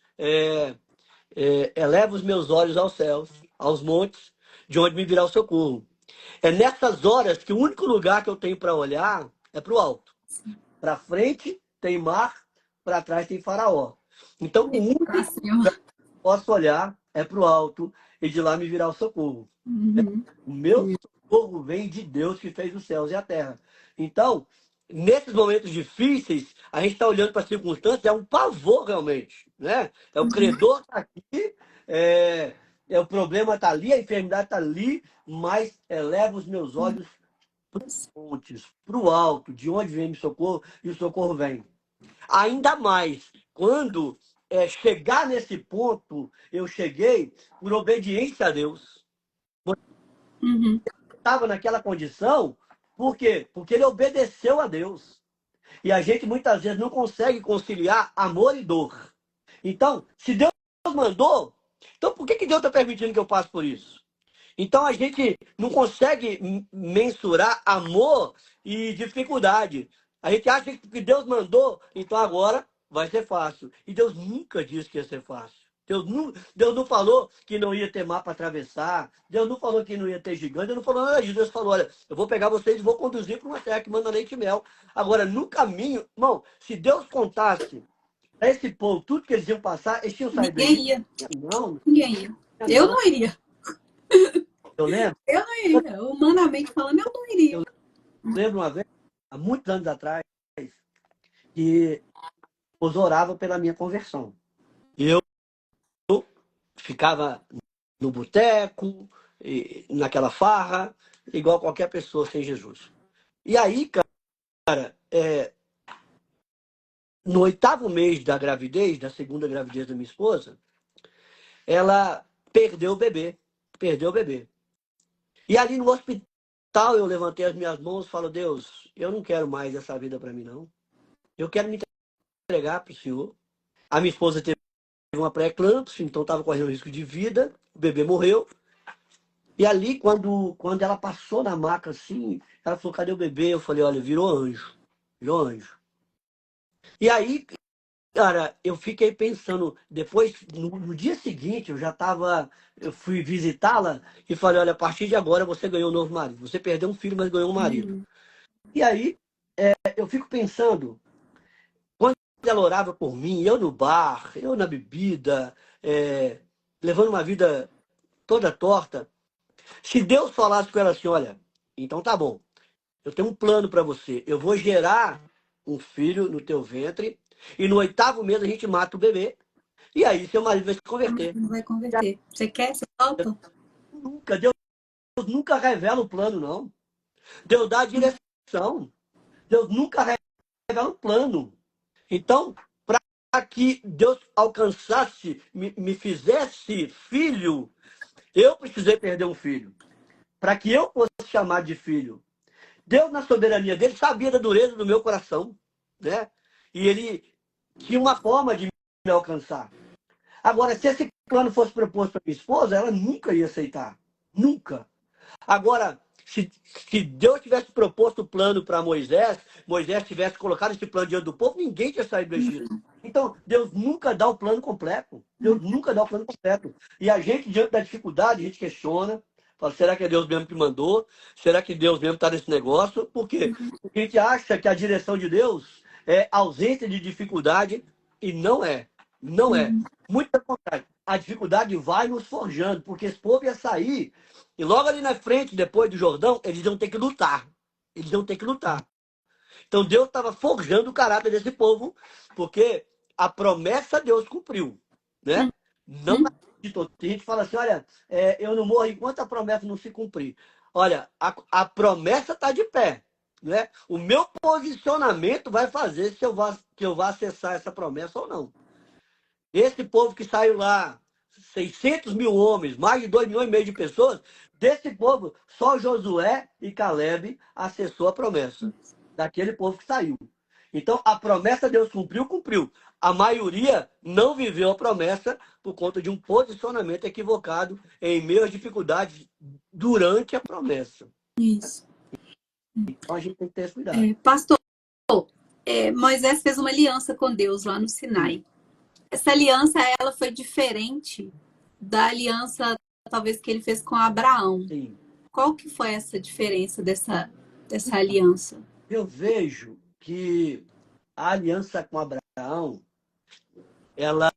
eleva os meus olhos aos céus, aos montes, de onde me virá o socorro. É nessas horas que o único lugar que eu tenho para olhar é para o alto. Para frente tem mar, para trás tem Faraó. Então, o único Pra que cima. eu posso olhar é para o alto e de lá me virá o socorro. Uhum. O meu socorro vem de Deus que fez os céus e a terra. Então, nesses momentos difíceis, a gente está olhando para as circunstâncias, é um pavor realmente. Né? É o credor está aqui, o problema está ali, a enfermidade está ali, mas eleva os meus olhos montes, para o alto, de onde vem o socorro, e o socorro vem. Ainda mais, quando chegar nesse ponto, eu cheguei por obediência a Deus. Uhum. Estava naquela condição, por quê? Porque ele obedeceu a Deus. E a gente muitas vezes não consegue conciliar amor e dor. Então, se Deus mandou, então por que Deus está permitindo que eu passe por isso? Então a gente não consegue mensurar amor e dificuldade. A gente acha que Deus mandou, então agora vai ser fácil. E Deus nunca disse que ia ser fácil. Deus não falou que não ia ter mar para atravessar. Deus não falou que não ia ter gigante. Deus não falou nada disso. Deus falou: olha, eu vou pegar vocês e vou conduzir para uma terra que manda leite e mel. Agora, no caminho, irmão, se Deus contasse a esse povo tudo que eles iam passar, eles tinham saído do Ninguém Egito? ia. Não, Ninguém ia. Eu não. não iria. Eu lembro. Eu não iria. Humanamente falando, eu não iria. Eu lembro uma vez, há muitos anos atrás, que eu orava pela minha conversão. E eu ficava no boteco, naquela farra, igual qualquer pessoa sem Jesus. E aí, cara, no 8º mês da gravidez, da segunda gravidez da minha esposa, ela perdeu o bebê. Perdeu o bebê. E ali no hospital eu levantei as minhas mãos e falo: Deus, eu não quero mais essa vida para mim, não. Eu quero me entregar para o Senhor. A minha esposa teve uma pré-eclâmpsia, então estava correndo risco de vida. O bebê morreu. E ali, quando ela passou na maca assim, ela falou: cadê o bebê? Eu falei: olha, virou anjo. Virou anjo. E aí, cara, eu fiquei pensando, depois, no dia seguinte, eu fui visitá-la e falei: olha, a partir de agora você ganhou um novo marido. Você perdeu um filho, mas ganhou um marido. E aí, eu fico pensando, quando ela orava por mim, eu no bar, eu na bebida, levando uma vida toda torta, se Deus falasse com ela assim: olha, então tá bom, eu tenho um plano para você, eu vou gerar um filho no teu ventre e no 8º mês a gente mata o bebê. E aí seu marido vai se converter. Não vai converter. Você quer? Você topa? Deus nunca revela o plano, não. Deus dá a direção. Deus nunca revela o plano. Então, para que Deus alcançasse, me fizesse filho, eu precisei perder um filho. Para que eu fosse chamar de filho. Deus, na soberania dele, sabia da dureza do meu coração, né? E ele tinha uma forma de me alcançar. Agora, se esse plano fosse proposto para minha esposa, ela nunca ia aceitar. Nunca. Agora, se Deus tivesse proposto o plano para Moisés, Moisés tivesse colocado esse plano diante do povo, ninguém tinha saído do Egito. Então, Deus nunca dá o plano completo. Deus nunca dá o plano completo. E a gente, diante da dificuldade, a gente questiona. Fala: será que é Deus mesmo que mandou? Será que Deus mesmo está nesse negócio? Por quê? Porque a gente acha que a direção de Deus é ausência de dificuldade e não é. Não é. Muito pelo contrário. A dificuldade vai nos forjando, porque esse povo ia sair e logo ali na frente, depois do Jordão, eles iam ter que lutar. Eles iam ter que lutar. Então Deus estava forjando o caráter desse povo, porque a promessa Deus cumpriu, né? Não acreditou. Tem gente que fala assim: olha, eu não morro enquanto a promessa não se cumprir. Olha, a promessa está de pé, né? O meu posicionamento vai fazer se eu vá acessar essa promessa ou não. Esse povo que saiu lá, 600 mil homens, mais de 2,5 milhões de pessoas, desse povo, só Josué e Caleb acessou a promessa. Daquele povo que saiu. Então, a promessa Deus cumpriu, cumpriu. A maioria não viveu a promessa por conta de um posicionamento equivocado em meio às dificuldades durante a promessa. Isso. Então, a gente tem que ter esse cuidado. Pastor, Moisés fez uma aliança com Deus lá no Sinai. Essa aliança, ela foi diferente da aliança, talvez, que ele fez com Abraão. Sim. Qual que foi essa diferença dessa aliança? Eu vejo que a aliança com Abraão, ela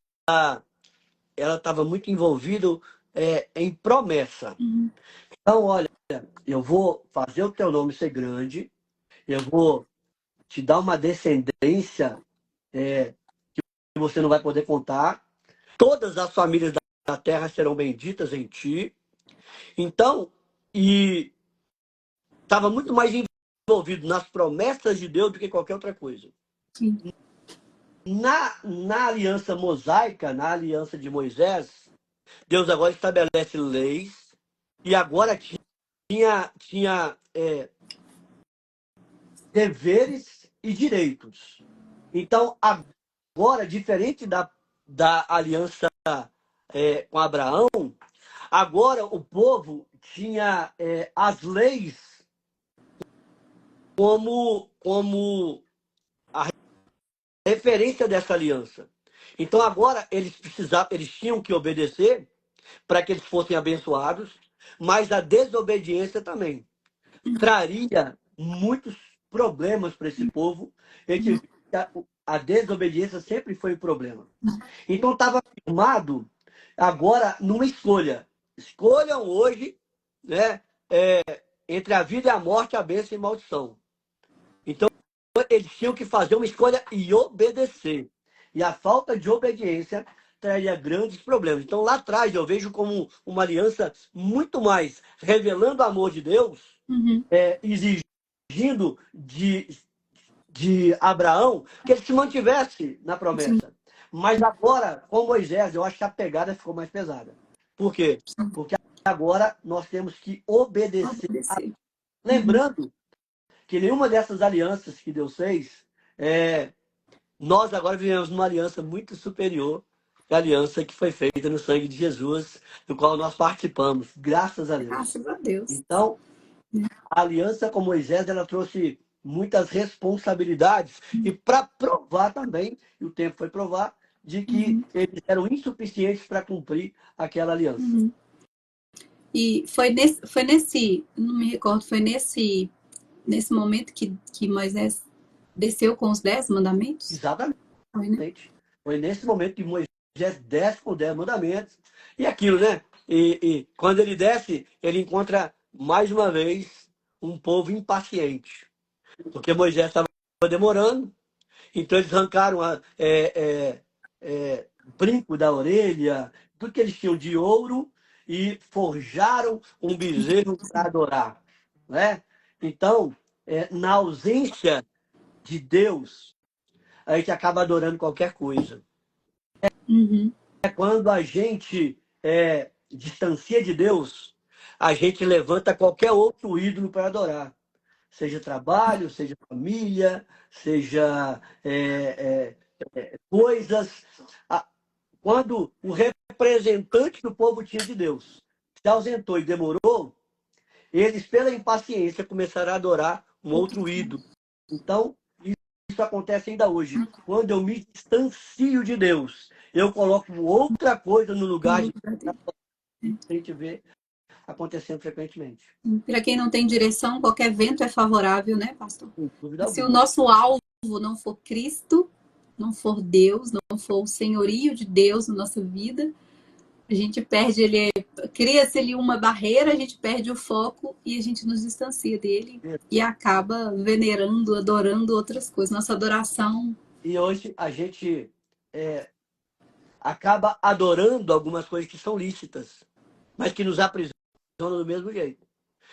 estava muito envolvida em promessa. Então, olha, eu vou fazer o teu nome ser grande, eu vou te dar uma descendência que você não vai poder contar, todas as famílias da terra serão benditas em ti. Então, e estava muito mais envolvido nas promessas de Deus do que qualquer outra coisa. Sim. Na aliança mosaica, na aliança de Moisés, Deus agora estabelece leis e agora tinha deveres e direitos. Então, agora, diferente da aliança com Abraão, agora o povo tinha as leis como a referência dessa aliança. Então, agora eles tinham que obedecer para que eles fossem abençoados, mas a desobediência também traria muitos problemas para esse povo. A desobediência sempre foi um problema. Então estava firmado agora numa escolha. Escolham hoje, né, entre a vida e a morte, a bênção e a maldição. Então eles tinham que fazer uma escolha e obedecer. E a falta de obediência traria grandes problemas. Então lá atrás eu vejo como uma aliança muito mais revelando o amor de Deus, exigindo de Abraão que ele se mantivesse na promessa. Mas agora, com Moisés, eu acho que a pegada ficou mais pesada. Por quê? Porque agora nós temos que obedecer. Lembrando que nenhuma dessas alianças que Deus fez Nós agora vivemos numa aliança muito superior à aliança que foi feita no sangue de Jesus, do qual nós participamos, graças a Deus. Graças a Deus. Então, a aliança com Moisés, ela trouxe muitas responsabilidades e para provar também, e o tempo foi provar, de que eles eram insuficientes para cumprir aquela aliança. E não me recordo, foi nesse momento que Moisés desceu com os 10 mandamentos? Exatamente. Foi, né? Foi nesse momento que Moisés desce com os 10 mandamentos. E aquilo, né? E quando ele desce, ele encontra mais uma vez um povo impaciente. Porque Moisés estava demorando, então eles arrancaram brinco da orelha, tudo que eles tinham de ouro e forjaram um bezerro para adorar. Né? Então, na ausência de Deus, a gente acaba adorando qualquer coisa. É quando a gente distancia de Deus, a gente levanta qualquer outro ídolo para adorar. Seja trabalho, seja família, seja coisas. Quando o representante do povo tinha de Deus se ausentou e demorou, eles, pela impaciência, começaram a adorar um outro ídolo. Então, isso acontece ainda hoje. Quando eu me distancio de Deus, eu coloco outra coisa no lugar de a gente vê acontecendo frequentemente. Para quem não tem direção, qualquer vento é favorável, né, pastor? Sem dúvida Se o alguma. nosso alvo não for Cristo, não for Deus, não for o senhorio de Deus na nossa vida, a gente perde cria-se ali uma barreira, a gente perde o foco e a gente nos distancia dele e acaba venerando, adorando outras coisas. Nossa adoração. E hoje a gente acaba adorando algumas coisas que são lícitas, mas que nos aprisionam do mesmo jeito.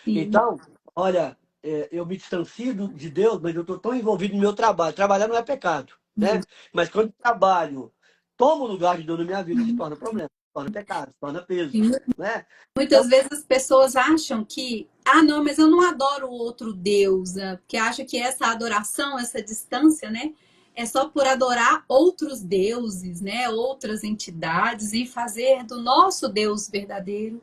Sim. Então, olha, eu me distancio de Deus, mas eu estou tão envolvido no meu trabalho. Trabalhar não é pecado, né? Mas quando o trabalho toma o lugar de Deus na minha vida, se torna problema, se torna pecado, se torna peso, né? Muitas vezes as pessoas acham que, não, mas eu não adoro outro Deus, porque acham que essa adoração, essa distância, né, é só por adorar outros deuses, né, outras entidades e fazer do nosso Deus verdadeiro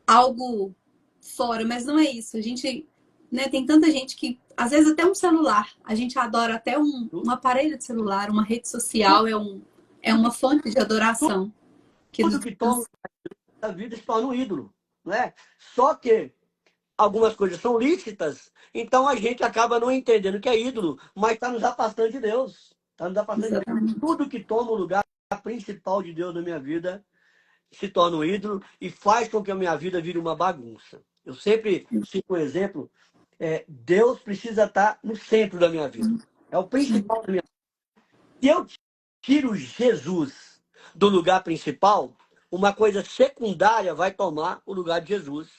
algo fora, mas não é isso. A gente, né, tem tanta gente que, às vezes até um celular, a gente adora até um aparelho de celular, uma rede social é uma fonte de adoração. Tudo que toma a vida se torna um ídolo, né? Só que algumas coisas são lícitas, então a gente acaba não entendendo o que é ídolo, mas está nos afastando de Deus. Está nos afastando de Deus. Tudo que toma o lugar principal de Deus na minha vida se torna um ídolo e faz com que a minha vida vire uma bagunça. Eu sempre cito um exemplo, Deus precisa estar no centro da minha vida. É o principal da minha vida. Se eu tiro Jesus do lugar principal, uma coisa secundária vai tomar o lugar de Jesus.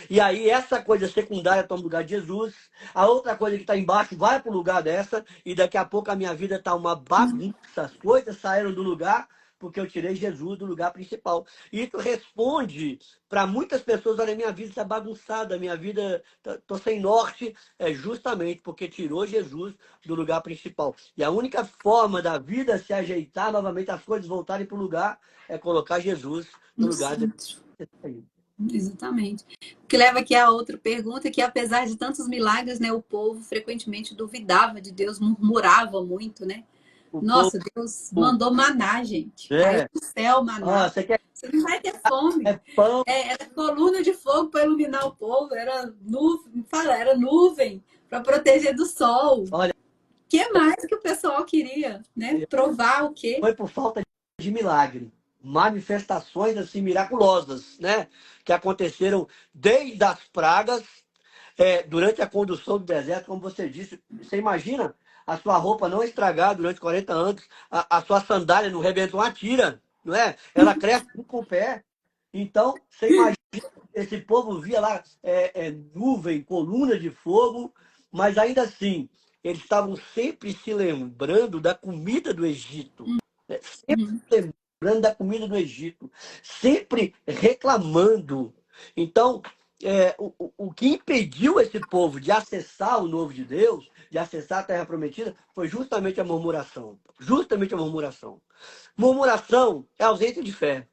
E aí essa coisa secundária toma o lugar de Jesus, a outra coisa que está embaixo vai para o lugar dessa, e daqui a pouco a minha vida está uma bagunça, as coisas saíram do lugar, porque eu tirei Jesus do lugar principal. E isso responde para muitas pessoas, olha, minha vida está bagunçada, minha vida, estou sem norte, é justamente porque tirou Jesus do lugar principal. E a única forma da vida se ajeitar novamente, as coisas voltarem para o lugar, é colocar Jesus no lugar de... Exatamente. O que leva aqui a outra pergunta, que apesar de tantos milagres, né, o povo frequentemente duvidava de Deus, murmurava muito, né? Nossa, Deus mandou maná, gente. Caiu do céu maná. Você não vai ter fome. Era coluna de fogo para iluminar o povo, era nuvem para proteger do sol. Olha, o que mais que o pessoal queria, né? Provar o quê? Foi por falta de milagre. Manifestações assim miraculosas, né? Que aconteceram desde as pragas, durante a condução do deserto, como você disse. Você imagina a sua roupa não estragar durante 40 anos, a sua sandália não rebentou uma tira, não é? Ela cresce com o pé. Então, você imagina, esse povo via lá nuvem, coluna de fogo, mas ainda assim, eles estavam sempre se lembrando da comida do Egito. Sempre lembrando da comida do Egito. Sempre reclamando. Então, o que impediu esse povo de acessar o novo de Deus, de acessar a terra prometida, foi justamente a murmuração. Justamente a murmuração. Murmuração é ausência de fé.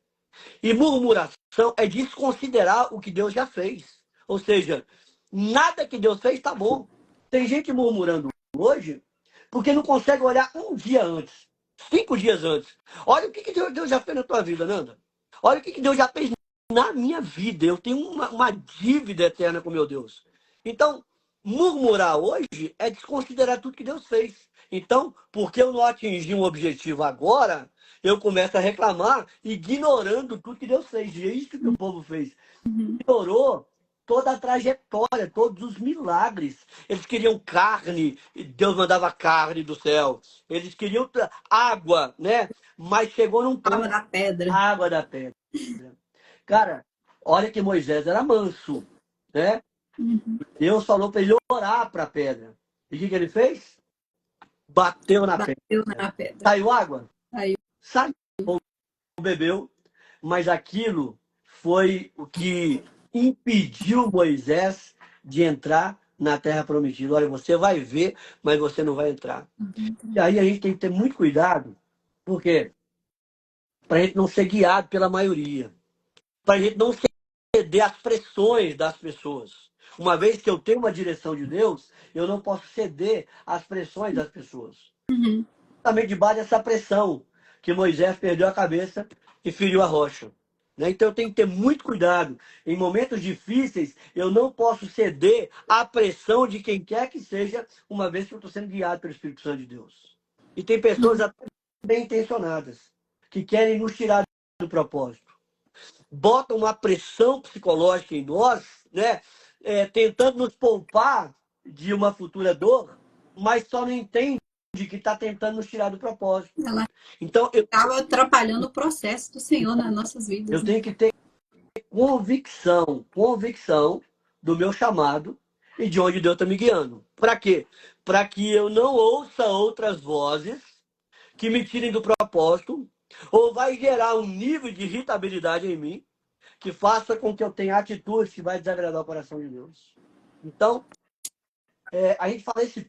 E murmuração é desconsiderar o que Deus já fez. Ou seja, nada que Deus fez está bom. Tem gente murmurando hoje porque não consegue olhar um dia antes, 5 dias antes. Olha o que Deus já fez na tua vida, Nanda. Olha o que Deus já fez na minha vida. Eu tenho uma dívida eterna com meu Deus. Então, murmurar hoje é desconsiderar tudo que Deus fez. Então, porque eu não atingi um objetivo agora, eu começo a reclamar, ignorando tudo que Deus fez. E é isso que o povo fez. Uhum. Ignorou toda a trajetória, todos os milagres. Eles queriam carne, e Deus mandava carne do céu. Eles queriam água, né? Mas chegou num Água ponto, da pedra. água da pedra. Cara, olha que Moisés era manso, né? Uhum. Deus falou para ele orar para a pedra. E o que ele fez? Bateu na Bateu pedra. na pedra. Saiu água? Saiu. Saiu. Bebeu, mas aquilo foi o que impediu Moisés de entrar na terra prometida. Olha, você vai ver, mas você não vai entrar. E aí a gente tem que ter muito cuidado, porque para a gente não ser guiado pela maioria, para a gente não ceder às pressões das pessoas. Uma vez que eu tenho uma direção de Deus, eu não posso ceder às pressões das pessoas. Uhum. Também debaixo dessa pressão que Moisés perdeu a cabeça e feriu a rocha. Né? Então eu tenho que ter muito cuidado. Em momentos difíceis, eu não posso ceder à pressão de quem quer que seja, uma vez que eu estou sendo guiado pelo Espírito Santo de Deus. E tem pessoas até bem intencionadas que querem nos tirar do propósito. Botam uma pressão psicológica em nós, né? Tentando nos poupar de uma futura dor, mas só não entende que está tentando nos tirar do propósito. Ela Então, estava atrapalhando o processo do Senhor nas nossas vidas. eu Né? tenho que ter convicção do meu chamado e de onde Deus está me guiando. Para quê? Para que eu não ouça outras vozes que me tirem do propósito, ou vai gerar um nível de irritabilidade em mim, que faça com que eu tenha atitudes que vai desagradar o coração de Deus. Então, a gente fala esse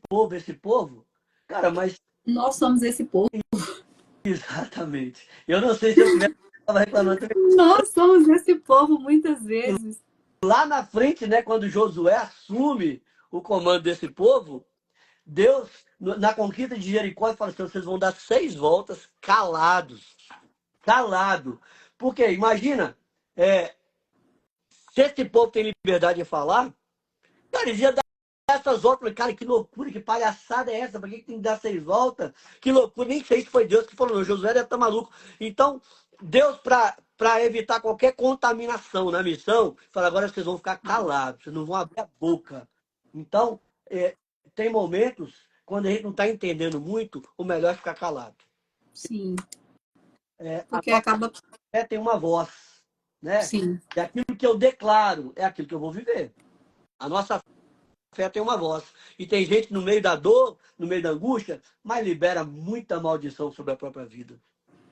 povo, cara, mas Nós somos esse povo. exatamente. Eu não sei se eu tivesse estava reclamando também. Nós somos esse povo muitas vezes. Lá na frente, né, quando Josué assume o comando desse povo, Deus, na conquista de Jericó, fala assim: vocês vão dar 6 voltas calados. Calado. Porque, imagina, se esse povo tem liberdade de falar, cara, eles iam dar essas voltas. Falei, cara, que loucura, que palhaçada é essa? Por que tem que dar 6 voltas? Que loucura, nem sei se foi Deus que falou, não. Josué deve estar maluco. Então, Deus, para evitar qualquer contaminação na missão, fala, agora vocês vão ficar calados, vocês não vão abrir a boca. Então, tem momentos, quando a gente não está entendendo muito, o melhor é ficar calado. Sim. A Porque acaba. fé tem uma voz, né? Sim. E aquilo que eu declaro é aquilo que eu vou viver. A nossa fé tem uma voz. E tem gente no meio da dor, no meio da angústia, mas libera muita maldição sobre a própria vida.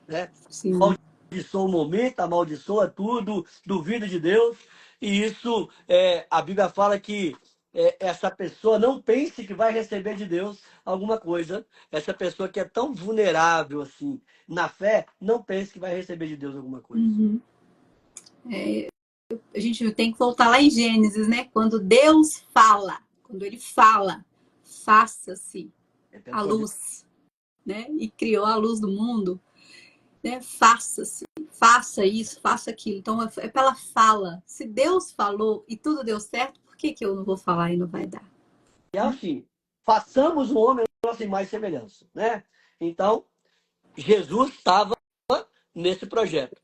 Né? Sim. Amaldiçoa o momento, amaldiçoa tudo, duvida de Deus. E isso, a Bíblia fala que essa pessoa não pense que vai receber de Deus alguma coisa. Essa pessoa que é tão vulnerável assim na fé, não pense que vai receber de Deus alguma coisa. Uhum. A gente tem que voltar lá em Gênesis, né? Quando Deus fala, quando ele fala, faça-se a luz, né? E criou a luz do mundo, né? Faça-se, faça isso, faça aquilo. Então é pela fala. Se Deus falou e tudo deu certo, por que eu não vou falar e não vai dar? E assim, façamos o homem a nossa imagem e semelhança, né? Então, Jesus estava nesse projeto.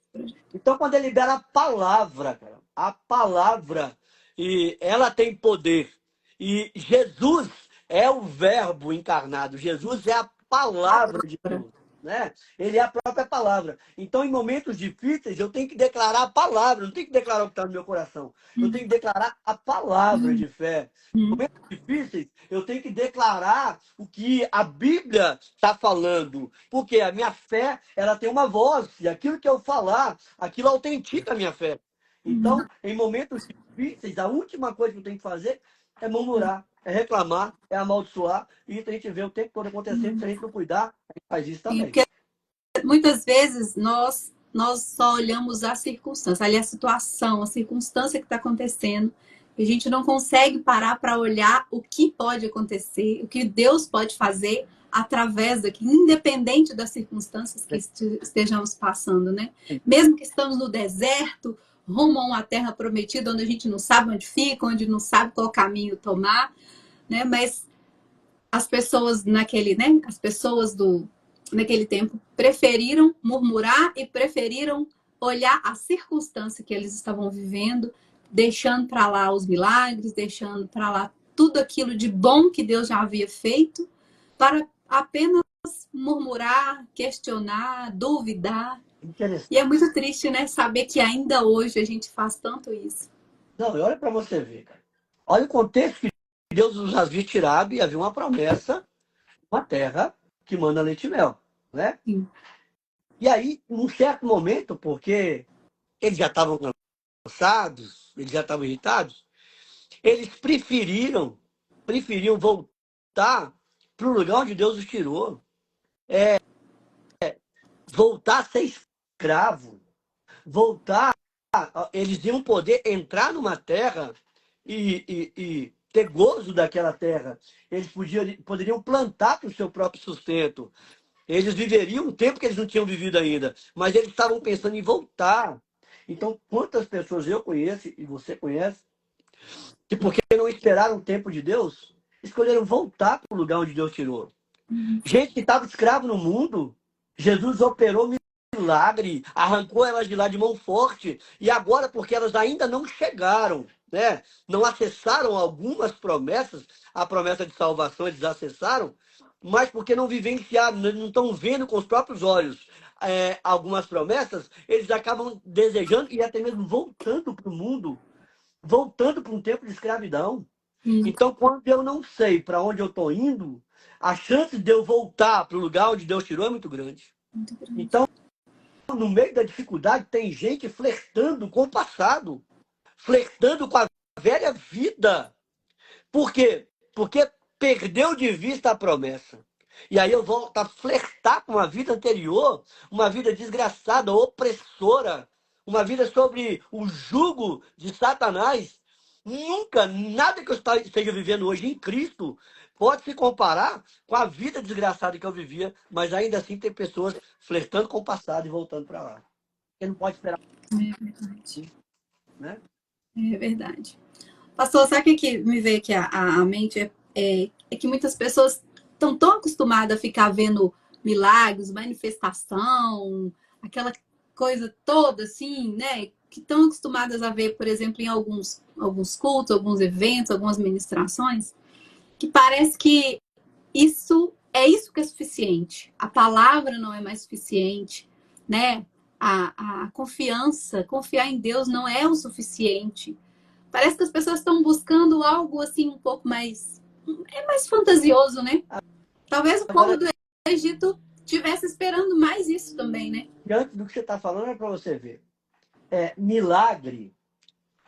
Então, quando ele libera a palavra, cara, a palavra, e ela tem poder. E Jesus é o verbo encarnado. Jesus é a palavra de Deus. Né? Ele é a própria palavra. Então, em momentos difíceis, eu tenho que declarar a palavra, não tenho que declarar o que está no meu coração. Eu tenho que declarar a palavra de fé. Em momentos difíceis, eu tenho que declarar o que a Bíblia está falando. Porque a minha fé, ela tem uma voz. E aquilo que eu falar, aquilo autentica a minha fé. Então, em momentos difíceis, a última coisa que eu tenho que fazer é murmurar, é reclamar, é amaldiçoar. E isso a gente vê o tempo todo acontecendo. Se a gente não cuidar, a gente faz isso Sim, também. porque muitas vezes nós só olhamos a circunstância, ali a situação, a circunstância que está acontecendo. E a gente não consegue parar para olhar o que pode acontecer, o que Deus pode fazer através daqui, independente das circunstâncias que estejamos passando, né? Mesmo que estamos no deserto, rumo a uma terra prometida, onde a gente não sabe onde fica, onde não sabe qual caminho tomar, né? Mas as pessoas naquele, né? As pessoas naquele tempo preferiram murmurar e preferiram olhar a circunstância que eles estavam vivendo, deixando para lá os milagres, deixando para lá tudo aquilo de bom que Deus já havia feito, para apenas murmurar, questionar, duvidar. E é muito triste, né? Saber que ainda hoje a gente faz tanto isso. Não, e olha para você ver, cara. Olha o contexto que Deus nos havia tirado e havia uma promessa, uma terra que manda leite e mel, né? Sim. E aí, num certo momento, porque eles já estavam cansados, eles já estavam irritados, eles preferiam voltar para o lugar onde Deus os tirou, voltar a ser escravo, voltar, eles iam poder entrar numa terra e ter gozo daquela terra. Eles poderiam plantar para o seu próprio sustento. Eles viveriam um tempo que eles não tinham vivido ainda, mas eles estavam pensando em voltar. Então, quantas pessoas eu conheço e você conhece, que porque não esperaram o tempo de Deus, escolheram voltar para o lugar onde Deus tirou. Gente que estava escravo no mundo, Jesus operou milagre, arrancou elas de lá de mão forte, e agora, porque elas ainda não chegaram, né? Não acessaram algumas promessas, a promessa de salvação eles acessaram, mas porque não vivenciaram, não estão vendo com os próprios olhos algumas promessas, eles acabam desejando e até mesmo voltando para o mundo, voltando para um tempo de escravidão. Então, quando eu não sei para onde eu estou indo, a chance de eu voltar para o lugar onde Deus tirou é muito grande. Então, no meio da dificuldade, tem gente flertando com o passado, flertando com a velha vida. Por quê? Porque perdeu de vista a promessa. E aí eu volto a flertar com a vida anterior, uma vida desgraçada, opressora, uma vida sobre o jugo de Satanás. Nunca, nada que eu esteja vivendo hoje em Cristo pode se comparar com a vida desgraçada que eu vivia, mas ainda assim tem pessoas flertando com o passado e voltando para lá. Você não pode esperar. É verdade. Né? É verdade. Pastor, sabe o que me veio aqui à mente? É que muitas pessoas estão tão acostumadas a ficar vendo milagres, manifestação, aquela coisa toda assim, né? Que estão acostumadas a ver, por exemplo, em alguns cultos, alguns eventos, algumas ministrações, que parece que isso que é suficiente. A palavra não é mais suficiente, né? A confiança, confiar em Deus não é o suficiente. Parece que as pessoas estão buscando algo assim um pouco mais. É mais fantasioso, né? Talvez o povo do Egito estivesse esperando mais isso também, né? Diante do que você está falando, é para você ver. Milagre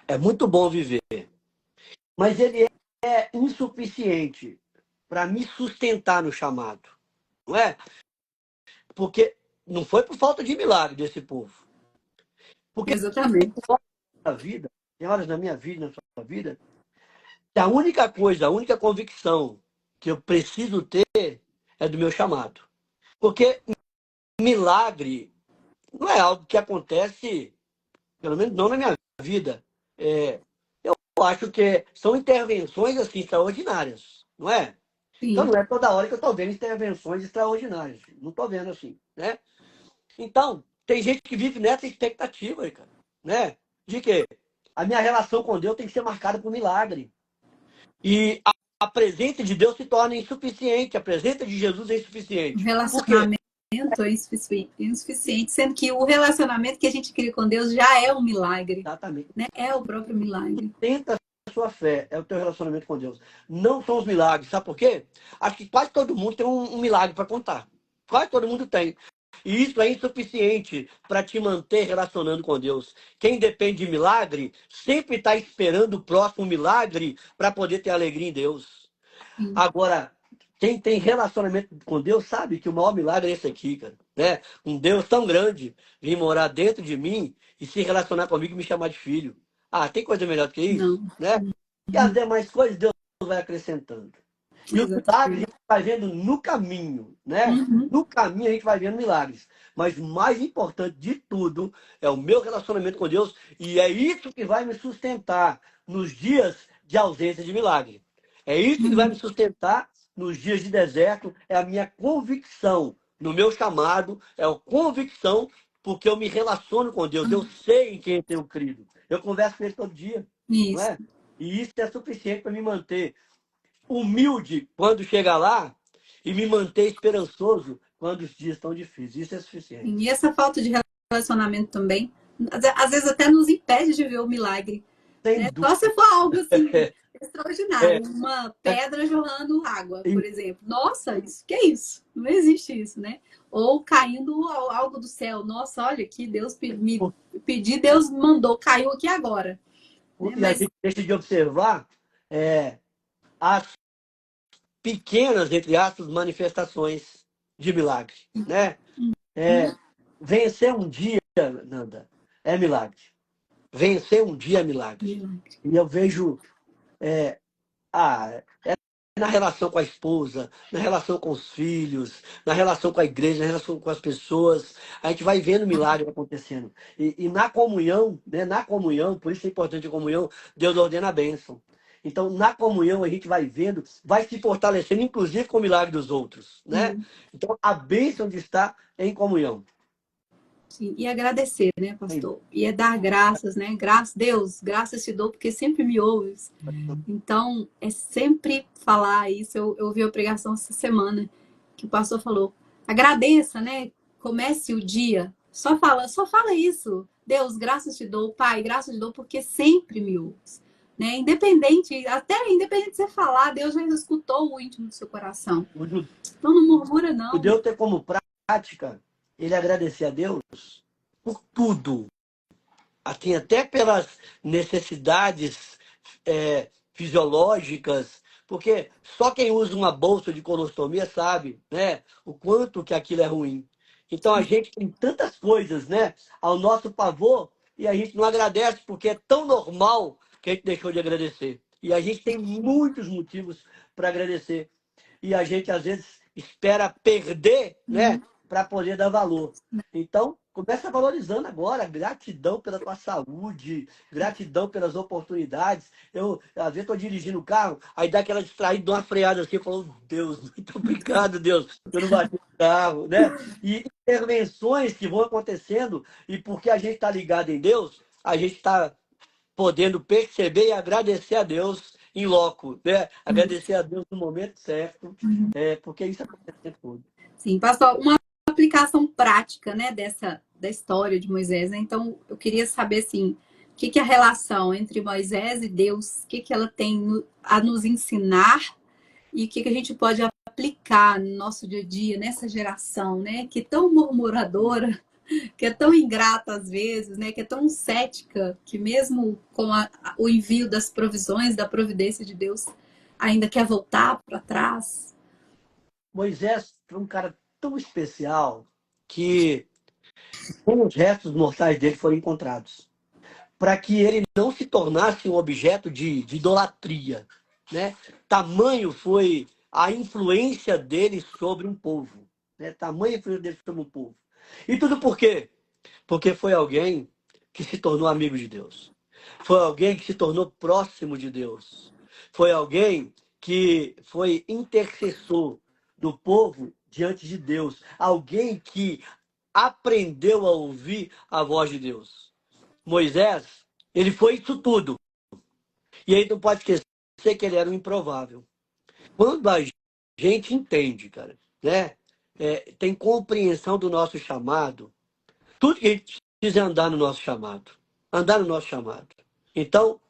é muito bom viver, mas ele é insuficiente para me sustentar no chamado. Não é? Porque não foi por falta de milagre desse povo. Porque Exatamente. tem horas na minha vida, na sua vida, que a única coisa, a única convicção que eu preciso ter é do meu chamado. Porque milagre não é algo que acontece, pelo menos não na minha vida. Eu acho que são intervenções assim, extraordinárias, não é? Sim. Então não é toda hora que eu estou vendo intervenções extraordinárias. Não estou vendo assim, né? Então, tem gente que vive nessa expectativa, cara, né? De que a minha relação com Deus tem que ser marcada por milagre. E a presença de Deus se torna insuficiente, a presença de Jesus é insuficiente. O relacionamento é insuficiente, sendo que o relacionamento que a gente cria com Deus já é um milagre. Exatamente. Né? É o próprio milagre. Tenta a sua fé, é o teu relacionamento com Deus. Não são os milagres, sabe por quê? Acho que quase todo mundo tem um milagre para contar. Quase todo mundo tem. E isso é insuficiente para te manter relacionando com Deus. Quem depende de milagre sempre está esperando o próximo milagre para poder ter alegria em Deus. Sim. Agora, quem tem relacionamento com Deus sabe que o maior milagre é esse aqui, cara. Né? Um Deus tão grande vir morar dentro de mim e se relacionar comigo e me chamar de filho. Ah, tem coisa melhor do que isso? Não. Né? E as demais coisas Deus vai acrescentando. E os milagres a Exatamente. gente vai vendo no caminho, né? Uhum. No caminho a gente vai vendo milagres. Mas o mais importante de tudo é o meu relacionamento com Deus. E é isso que vai me sustentar nos dias de ausência de milagre. É isso que vai me Uhum. sustentar nos dias de deserto. É a minha convicção no meu chamado. É a convicção porque eu me relaciono com Deus. Eu sei em quem eu tenho crido. Eu converso com ele todo dia, não Isso. é? E isso é suficiente para me manter humilde quando chegar lá e me manter esperançoso quando os dias estão difíceis. Isso é E suficiente. essa falta de relacionamento também, às vezes até nos impede de ver o milagre, Sem né? dúvida. Só se for algo assim extraordinário, É, uma pedra jorrando água, e por exemplo. Nossa, isso que é isso? Não existe isso, né? Ou caindo algo do céu. Nossa, olha que Deus me pediu, Deus mandou, caiu aqui agora, né? e a Mas gente deixa de observar as pequenas, entre aspas, manifestações de milagre, né? É, vencer um dia, Nanda, é milagre. Vencer um dia é milagre. milagre. E eu vejo é na relação com a esposa, na relação com os filhos, na relação com a igreja, na relação com as pessoas. A gente vai vendo milagre acontecendo. E na comunhão, né? Na comunhão, por isso é importante a comunhão, Deus ordena a bênção. Então, na comunhão, a gente vai vendo, vai se fortalecendo, inclusive com o milagre dos outros, né? Sim, Então, a bênção de estar em comunhão. sim. E agradecer, né, pastor? E é dar graças, né? Graças, Deus, graças te dou, porque sempre me ouves. Então, é sempre falar isso. Eu ouvi a pregação essa semana que o pastor falou: agradeça, né? Comece o dia. Só fala isso. Deus, graças te dou, Pai, graças te dou, porque sempre me ouves. Né? Independente, até independente de você falar, Deus já escutou o íntimo do seu coração. O Então não murmura, não. judeu ter como prática ele agradecer a Deus por tudo. Assim, até pelas necessidades fisiológicas, porque só quem usa uma bolsa de colostomia sabe, né, o quanto que aquilo é ruim. Então a gente tem tantas coisas, né, ao nosso favor e a gente não agradece porque é tão normal que a gente deixou de agradecer. E a gente tem muitos motivos para agradecer. E a gente às vezes espera perder, né, Uhum. para poder dar valor. Então, começa valorizando agora. Gratidão pela tua saúde, gratidão pelas oportunidades. Eu, às vezes, estou dirigindo o carro, aí dá aquela distraída, dá uma freada assim, eu falo, Deus, muito obrigado, Deus, eu não bati no carro, né? E intervenções que vão acontecendo, e porque a gente está ligado em Deus, a gente está podendo perceber e agradecer a Deus em loco, né? Agradecer a Deus no momento certo, porque isso acontece o tempo todo. Sim, pastor, uma aplicação prática, né, da história de Moisés, né? Então, eu queria saber assim, o que é a relação entre Moisés e Deus, o que ela tem a nos ensinar e o que a gente pode aplicar no nosso dia a dia, nessa geração, né, que é tão murmuradora, que é tão ingrata às vezes, né, que é tão cética, que mesmo com o envio das provisões, da providência de Deus, ainda quer voltar para trás. Moisés foi um cara tão especial que os restos mortais dele foram encontrados, para que ele não se tornasse um objeto de idolatria, né? Tamanho foi a influência dele sobre um povo, né? Tamanho a influência dele sobre um povo. E tudo por quê? Porque foi alguém que se tornou amigo de Deus. Foi alguém que se tornou próximo de Deus. Foi alguém que foi intercessor do povo diante de Deus. Alguém que aprendeu a ouvir a voz de Deus. Moisés, ele foi isso tudo. E aí não pode esquecer que ele era um improvável. Quando a gente entende, cara, né? Tem compreensão do nosso chamado, tudo que a gente precisa é andar no nosso chamado. Andar no nosso chamado. Então,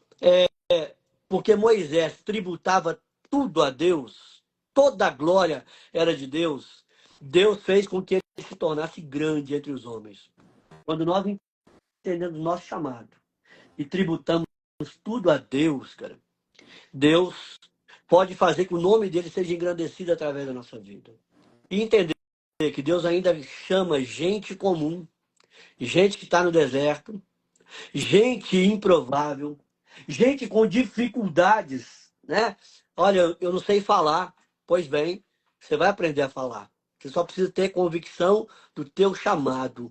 porque Moisés tributava tudo a Deus, toda a glória era de Deus, Deus fez com que se tornasse grande entre os homens. Quando nós entendemos o nosso chamado e tributamos tudo a Deus, cara, Deus pode fazer que o nome dele seja engrandecido através da nossa vida. E entender que Deus ainda chama gente comum, gente que está no deserto, gente improvável, gente com dificuldades, né? Olha, eu não sei falar. Pois bem, você vai aprender a falar. Você só precisa ter convicção do teu chamado.